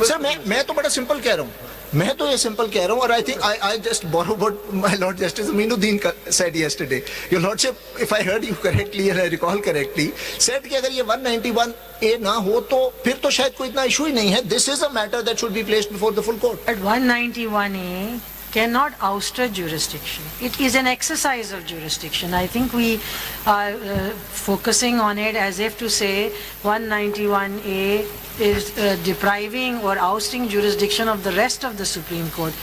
سر میں تو بڑا سمپل کہہ رہا ہوں، میں تو یہ سمپل کہہ رہا ہوں. اور I think I just borrow what my lord justice Aminuddin said yesterday. Your lordship, if I heard you correctly and I recall correctly, said کہ اگر یہ 191A نہ ہو تو پھر تو شاید کوئی اتنا ایشو ہی نہیں ہے. This is a matter that should be placed before the full court. But 191A cannot ouster jurisdiction. It is an exercise of jurisdiction. I think we are focusing on it as if to say 191A is depriving or ousting jurisdiction of the rest of the Supreme Court.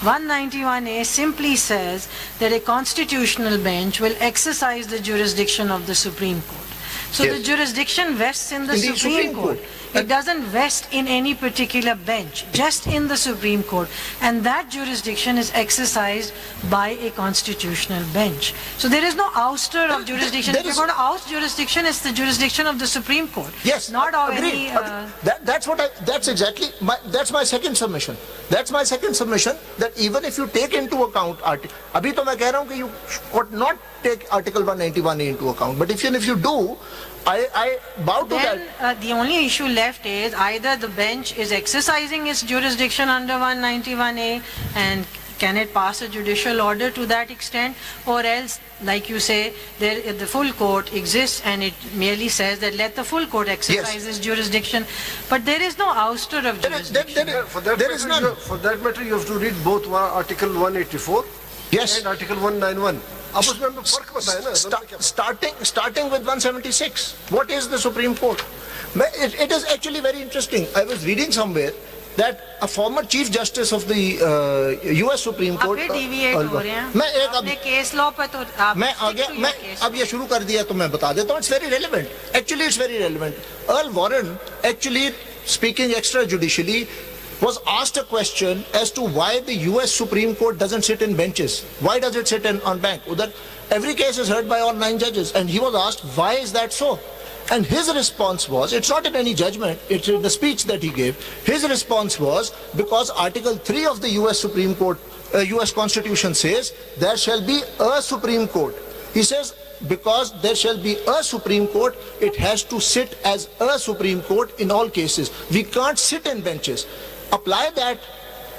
191A simply says that a constitutional bench will exercise the jurisdiction of the Supreme Court. So Yes. the jurisdiction vests in the Supreme Court. It doesn't vest in any particular bench, just in the Supreme Court. And that jurisdiction is exercised by a constitutional bench. So there is no ouster of jurisdiction. If you're going to oust jurisdiction, it's the jurisdiction of the Supreme Court. Yes, Not of agreed. any... That's exactly that's my second submission. That's my second submission, that even if you take into account abhi to main keh raha hu ki you ought not take Article 191A into account. But if you do, I bow to that. Then the only issue left is either the bench is exercising its jurisdiction under 191A and can it pass a judicial order to that extent, or else, like you say, the full court exists and it merely says that let the full court exercise its jurisdiction. But there is no ouster of jurisdiction. For that matter, you have to read both Article 184 and Article 191. اب اس میں ہمیں فرق بتائے نا. Starting with 176, what is the Supreme Court? It is actually very interesting. I was reading somewhere that a former Chief Justice of the US Supreme Court... آپ deviate ہو رہے ہیں اپنے کیس لا پہ تو میں اب یہ شروع کر دیا تو میں بتا دیتا ہوں. It's very relevant. Actually, it's very relevant. Earl Warren, actually speaking extrajudicially, was asked a question as to why the US Supreme Court doesn't sit in benches. Why does it sit on bank? Every case is heard by all 9 judges. And he was asked, why is that so? And his response was, it's not in any judgment, it's in the speech that he gave. His response was, because Article 3 of the US Supreme Court, US Constitution says, there shall be a Supreme Court. He says, because there shall be a Supreme Court, it has to sit as a Supreme Court in all cases. We can't sit in benches. Apply that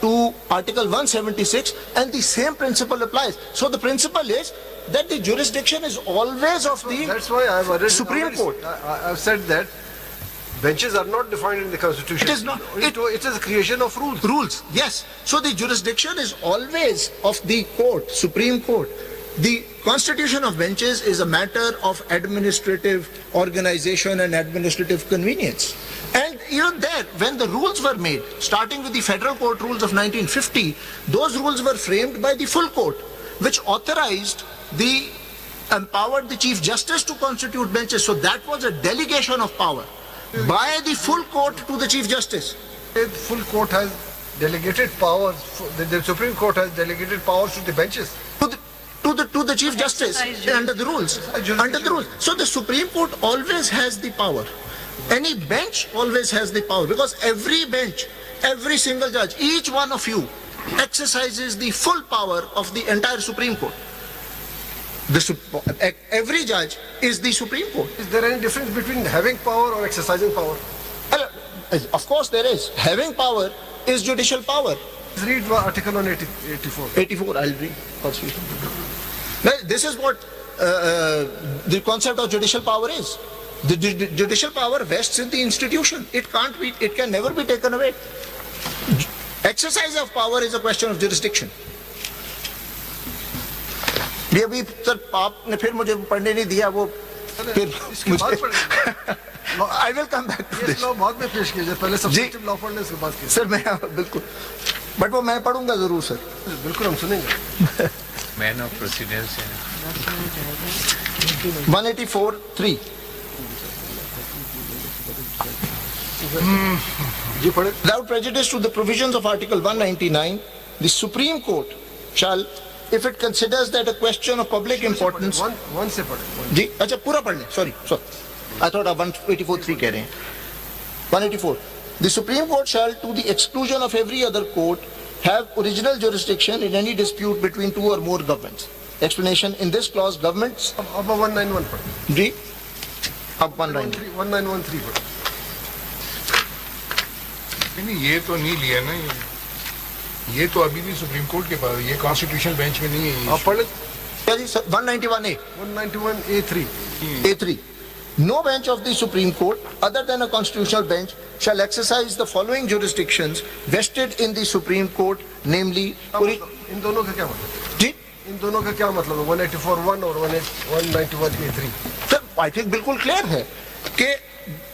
to Article 176 and the same principle applies. So the principle is that the jurisdiction is always of the That's why Supreme Court. I've said that benches are not defined in the Constitution. It is not. It is a creation of rules. Rules, yes. So the jurisdiction is always of the court, Supreme Court. The constitution of benches is a matter of administrative organization and administrative convenience. And even there, when the rules were made, starting with the Federal Court rules of 1950, those rules were framed by the full court, which empowered the Chief Justice to constitute benches. So that was a delegation of power by the full court to the Chief Justice. The full court has delegated powers. The Supreme Court has delegated powers to the benches. To the Chief Justice under the rules. So the Supreme Court always has the power. Any bench always has the power, because every bench, every single judge, each one of you exercises the full power of the entire Supreme Court. Every judge is the Supreme Court. Is there any difference between having power or exercising power? Of course there is. Having power is judicial power. Read Article 184. 84, I'll read. This is what the concept of judicial power is. The judicial power vests in the institution. It can never be taken away. Exercise of power is a question of jurisdiction. یہ ابھی سر آپ نے پھر مجھے پڑھنے نہیں دیا وہ I will come back to this. بعد میں پیش کیجئے پہلے سبجیکٹیو لا پڑھ لیں اس کے بعد سر میں بالکل بٹ وہ میں پڑھوں گا ضرور سر بالکل ہم سنیں گے مین آف پروسیڈنس 184(3) جی پڑھیں. Without prejudice to the provisions of Article 199, the Supreme Court shall, if it considers that a question of public importance... one سے پڑھیں. جی اچھا پورا پڑھ لیں سوری I thought آپ 184(3) کہہ رہے ہیں. 184. The Supreme Court shall, to the exclusion of every other court, have original jurisdiction in any dispute between two or more governments. Explanation: in this clause, governments... اب 191 پڑھیں. جی اب 1913 پڑھیں. نہیں یہ تو نہیں لیا نا, یہ تو ابھی بھی سپریم کورٹ کے پاس, یہ کانسٹیٹیوشنل بینچ میں نہیں ہے. آپ پڑھ لیں. کیا جی 191A 191A3. A3. No bench of the Supreme Court, other than a constitutional bench, shall exercise the following jurisdictions vested in the Supreme Court, namely... ان دونوں کا کیا مطلب؟ جی ان دونوں کا کیا مطلب ہے 184(1) اور 191A3؟ سر آئی تھنک بالکل کلیئر ہے کہ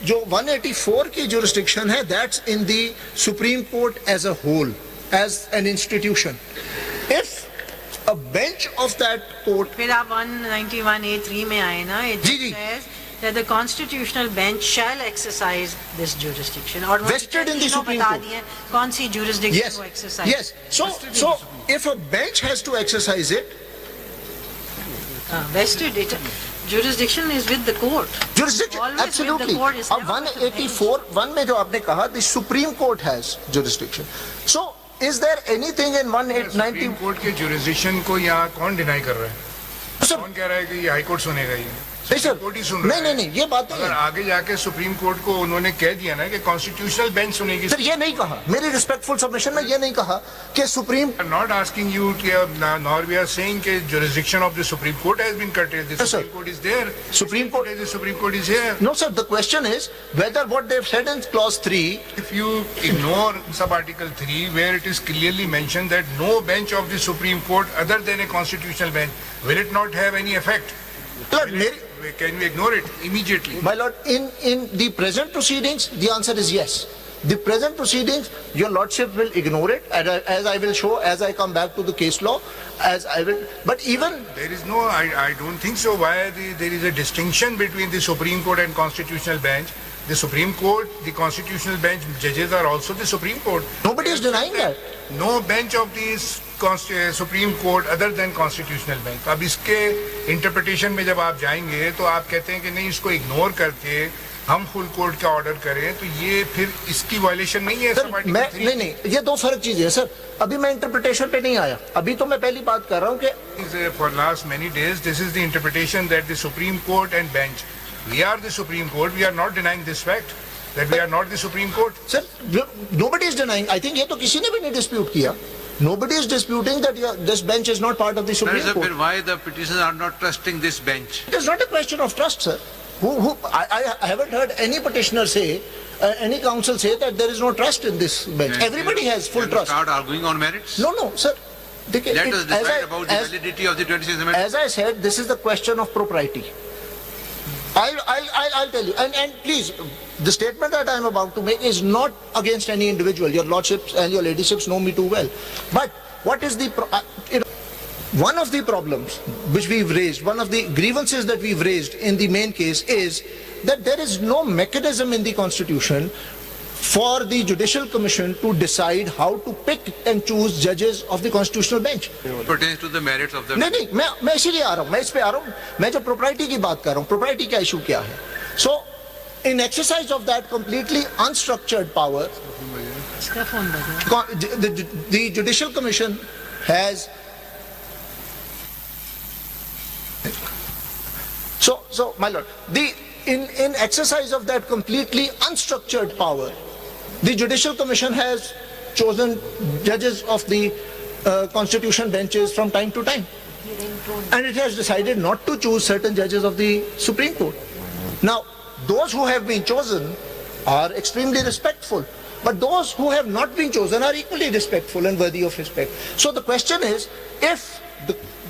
جو 184 کی jurisdiction ہے, that's in the Supreme Court as a whole, as an institution. If a bench of that court... پھر آپ 191A3 میں آئے نا, it says that the constitutional bench shall exercise this jurisdiction. Or Vested in the Supreme bata Court. diye kaun si jurisdiction Yes, ko exercise. yes. So if a bench has to exercise it, Vested, jurisdiction is with the court. jurisdiction, Always with the absolutely. court, it's अब never with the 184, में जो आपने कहा, the Supreme Court has jurisdiction. So is there anything in 190? Supreme court के jurisdiction को यहाँ कौन deny कर रहा है? सर, कौन कह रहा है कि ये हाई कोर्ट सुनेगा ये? नहीं सर, सुप्रीम कोर्ट ही सुन रहा है। नहीं, ये बात नहीं अगर है। आगे जाके सुप्रीम कोर्ट को उन्होंने कह दिया ना कि कॉन्स्टिट्यूशनल बेंच सुनेगी, सर ये नहीं कहा, मेरी रिस्पेक्टफुल सबमिशन में ये नहीं कहा कि supreme not asking you nor we are saying that jurisdiction of the Supreme Court has been curtailed. The Yes, sir. Supreme Court is there. Supreme Court- The Supreme Court is here. No sir, the question is whether what they've said in clause 3, If you ignore sub-article 3 where it is clearly mentioned that no bench of the Supreme Court other than a constitutional bench, will it not have any effect? Lord, Can we ignore it immediately? my lord, in the present proceedings, the answer is yes. The present proceedings, your lordship will ignore it, as I will show as I come back to the case law, as I will. But even There is no, I don't think so. Why there is a distinction between the Supreme Court and constitutional bench? The Supreme Court, the constitutional bench judges are also the Supreme Court. nobody is denying that. No bench of the Supreme Court other than constitutional bench. अब इसके interpretation में जब आप जाएंगे तो आप कहते हैं कि नहीं, इसको ignore करके हम full court का order करें, तो ये फिर इसकी violation नहीं है। सर मैं नहीं, ये दो फर्क चीजें हैं सर। अभी मैं इंटरप्रिटेशन पे नहीं आया, अभी तो मैं पहली बात कर रहा हूँ कि For last many days, this is the interpretation that the Supreme Court and bench, we are the Supreme Court. We are not denying this fact that we are not the Supreme Court. Sir nobody is denying. I think ये तो किसी ने भी नहीं dispute किया. Nobody is disputing that this bench is not part of the Supreme Court. Why the petitioners are not trusting this bench? It is not a question of trust, sir. I haven't heard any petitioner say, any counsel say that there is no trust in this bench. Everybody has full trust. Start arguing on merits? No, sir. Let us decide about the validity of the 26th Amendment. As I said, this is the question of propriety. I'll tell you. And please, the statement that I'm about to make is not against any individual. Your lordships and your ladyships know me too well. But what is the... one of the problems which we've raised, one of the grievances that we've raised in the main case is that there is no mechanism in the Constitution for the Judicial Commission to decide how to pick and choose judges of the Constitutional Bench. Pertains to the merits of the... नहीं, मैं इसीलिए आ रहा हूँ, मैं इस पे आ रहा हूँ, मैं जो propriety की बात कर रहा हूँ, propriety का issue क्या है? So, in exercise of that completely unstructured power, the Judicial Commission has... So, my lord, in exercise of that completely unstructured power, the Judicial Commission has chosen judges of the constitutional benches from time to time. And it has decided not to choose certain judges of the Supreme Court. Now, those who have been chosen are extremely respectful. But those who have not been chosen are equally respectful and worthy of respect. So the question is, if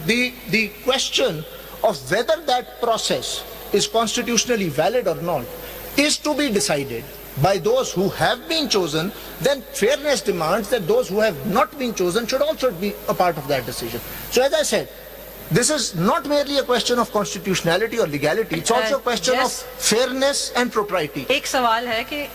the question of whether that process is constitutionally valid or not is to be decided by those who have been chosen, then fairness demands that those who have not been chosen should also be a part of that decision. So as I said, this is not merely a question of constitutionality or legality, it's also a question of fairness and propriety. एक सवाल है कि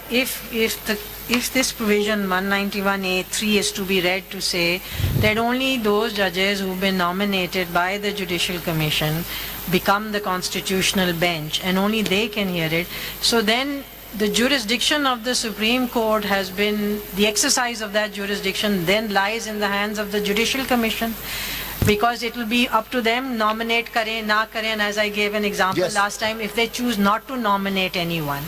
if this provision 191A3 is to be read to say that only those judges who've been nominated by the Judicial Commission become the constitutional bench and only they can hear it, so then the jurisdiction of the Supreme Court has been, the exercise of that jurisdiction then lies in the hands of the Judicial Commission, because it will be up to them, nominate kare, na kare, and as I gave an example last time, if they choose not to nominate anyone,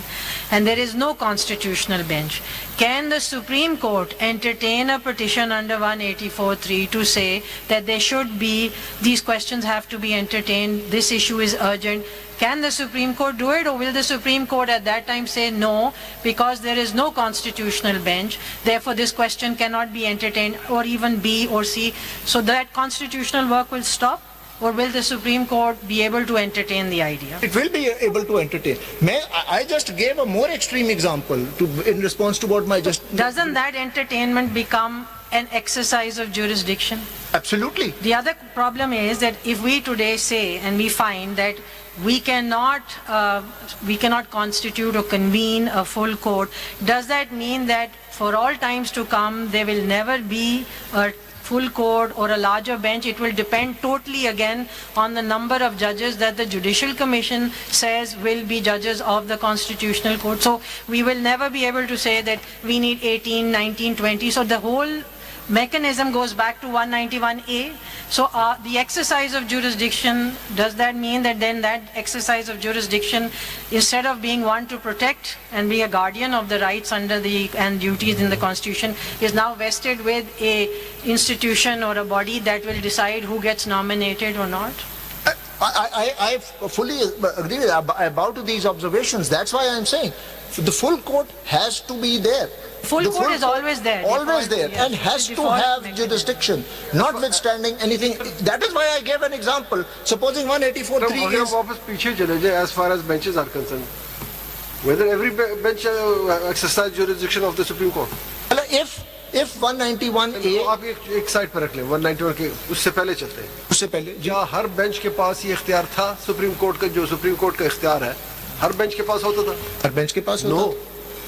and there is no constitutional bench, can the Supreme Court entertain a petition under 184(3) to say that there should be, these questions have to be entertained, this issue is urgent? Can the Supreme Court do it, or will the Supreme Court at that time say no, because there is no constitutional bench, therefore this question cannot be entertained, or even B or C, so that constitutional work will stop? or will the Supreme Court be able to entertain the idea? It will be able to entertain. I just gave a more extreme example in response to what my just... Doesn't that entertainment become an exercise of jurisdiction? Absolutely. The other problem is that if we today say and we find that we cannot constitute or convene a full court, does that mean that for all times to come there will never be a full court or a larger bench? It will depend totally again on the number of judges that the Judicial Commission says will be judges of the Constitutional Court. So we will never be able to say that we need 18, 19, 20. So the whole mechanism goes back to 191A. So the exercise of jurisdiction, does that mean that then that exercise of jurisdiction, instead of being one to protect and be a guardian of the rights under the and duties in the Constitution, is now vested with a institution or a body that will decide who gets nominated or not? I fully agree with that. I bow to these observations. That's why I'm saying the full court has to be there. Full court is always there. Always there, Yes. and has to Default have mechanism. jurisdiction, notwithstanding anything. That is why I gave an example. Supposing 184.3 اگر is... واپس پیچھے چلے جائیں as far as benches are concerned, whether every bench exercise jurisdiction of the Supreme Court. If 191A... آپ ایک side پر رکھ لیں 191 کے اس سے پہلے چلتے ہیں. اس سے پہلے کیا ہر بینچ کے پاس یہ اختیار تھا سپریم کورٹ کا جو سپریم کورٹ کا اختیار ہے ہر بینچ کے پاس ہوتا تھا؟ ہر بینچ کے پاس نو.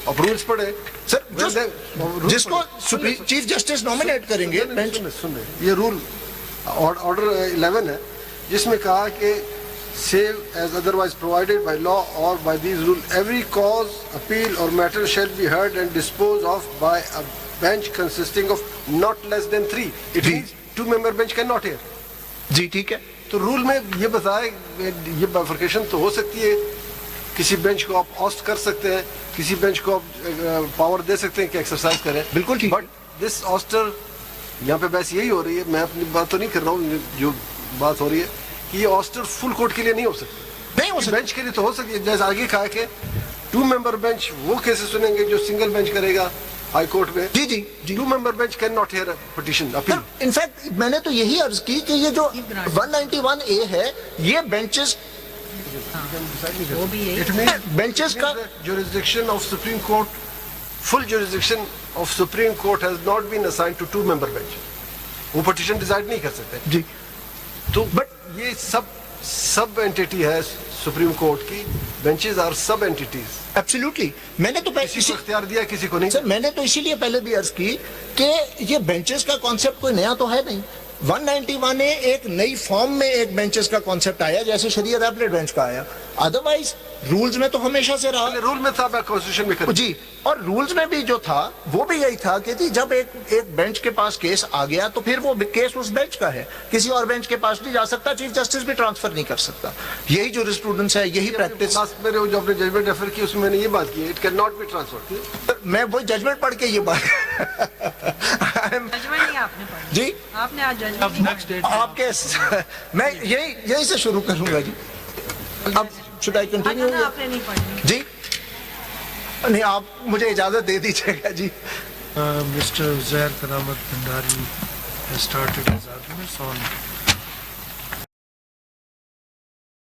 اب رولز پڑھے سر جس کو چیف جسٹس نومینیٹ کریں گے سنیں یہ رول آرڈر 11 ہے جس میں کہا کہ save as otherwise provided by law or by these rules every cause, appeal or matter shall be heard and disposed of by a bench consisting of not less than 3. It means 2-member bench cannot hear. جی ٹھیک ہے. تو role میں یہ بتائے یہ بائفرکیشن تو ہو سکتی ہے. کسی بینچ کو آپ آسٹ کر سکتے ہیں, کسی بینچ کو آپ پاور دے سکتے ہیں کہ ایکسرسائز کریں. بالکل ٹھیک. بٹ دس آسٹر یہاں پہ بحث یہی ہو رہی ہے, میں اپنی بات تو نہیں کر رہا ہوں, جو بات ہو رہی ہے کہ یہ آسٹر فل کورٹ کے لیے نہیں ہو سکتی. نہیں ہو سکتی. بینچ کے لیے تو ہو سکتی ہے. جیسے آگے کہا کہ 2-member بینچ وہ کیسے سنیں گے جو سنگل بینچ کرے گا ہائی کورٹ میں. جی جی جی. 2-member bench cannot hear a petition appeal. In fact میں نے تو یہی عرض کی کہ یہ جو 191A ہے یہ بینچز It means بینچز کا the jurisdiction of Supreme Court, full jurisdiction of Supreme Court has not been assigned to 2-member bench. وہ petition decide نہیں کر سکتے. جی. تو بٹ یہ سب اینٹیٹی ہے سپریم کورٹ کی. Benches are sub entities. Absolutely. میں نے تو کسی کو اختیار دیا کسی کو نہیں. سر میں نے تو اسی لیے پہلے بھی عرض کی کہ یہ بینچز کا کانسیپٹ کوئی نیا تو ہے نہیں. 191A ایک نئی فارم میں ایک بینچز کا کانسیپٹ آیا جیسے شریعت ایپلیٹ بینچ کا آیا. ادروائز رولز میں تو ہمیشہ سے رہا. رول میں تھا کانسٹیٹیوشن میں. جی. اور رولز میں بھی جو تھا وہ بھی یہی تھا کہ جی جب ایک بینچ کے پاس کیس آ گیا تو پھر وہ کیس اس بینچ کا ہے, کسی اور بینچ کے پاس نہیں جا سکتا, چیف جسٹس بھی ٹرانسفر نہیں کر سکتا. یہی جو جورسپروڈنس ہے, یہی پریکٹس. میرے جو اپنے ججمنٹ ریفر کی اس میں نے یہ بات کی, it can not be transfer. میں وہ ججمنٹ پڑھ کے یہ بات جی آپ نے آج ججمنٹ آپ کے میں یہی سے شروع کروں گا. جی اب should I continue? آپ نے نہیں پڑھی. جی نہیں, آپ مجھے اجازت دے دیجیے گا. جی. Mr. Zair Karamat Bhandari has started his arguments on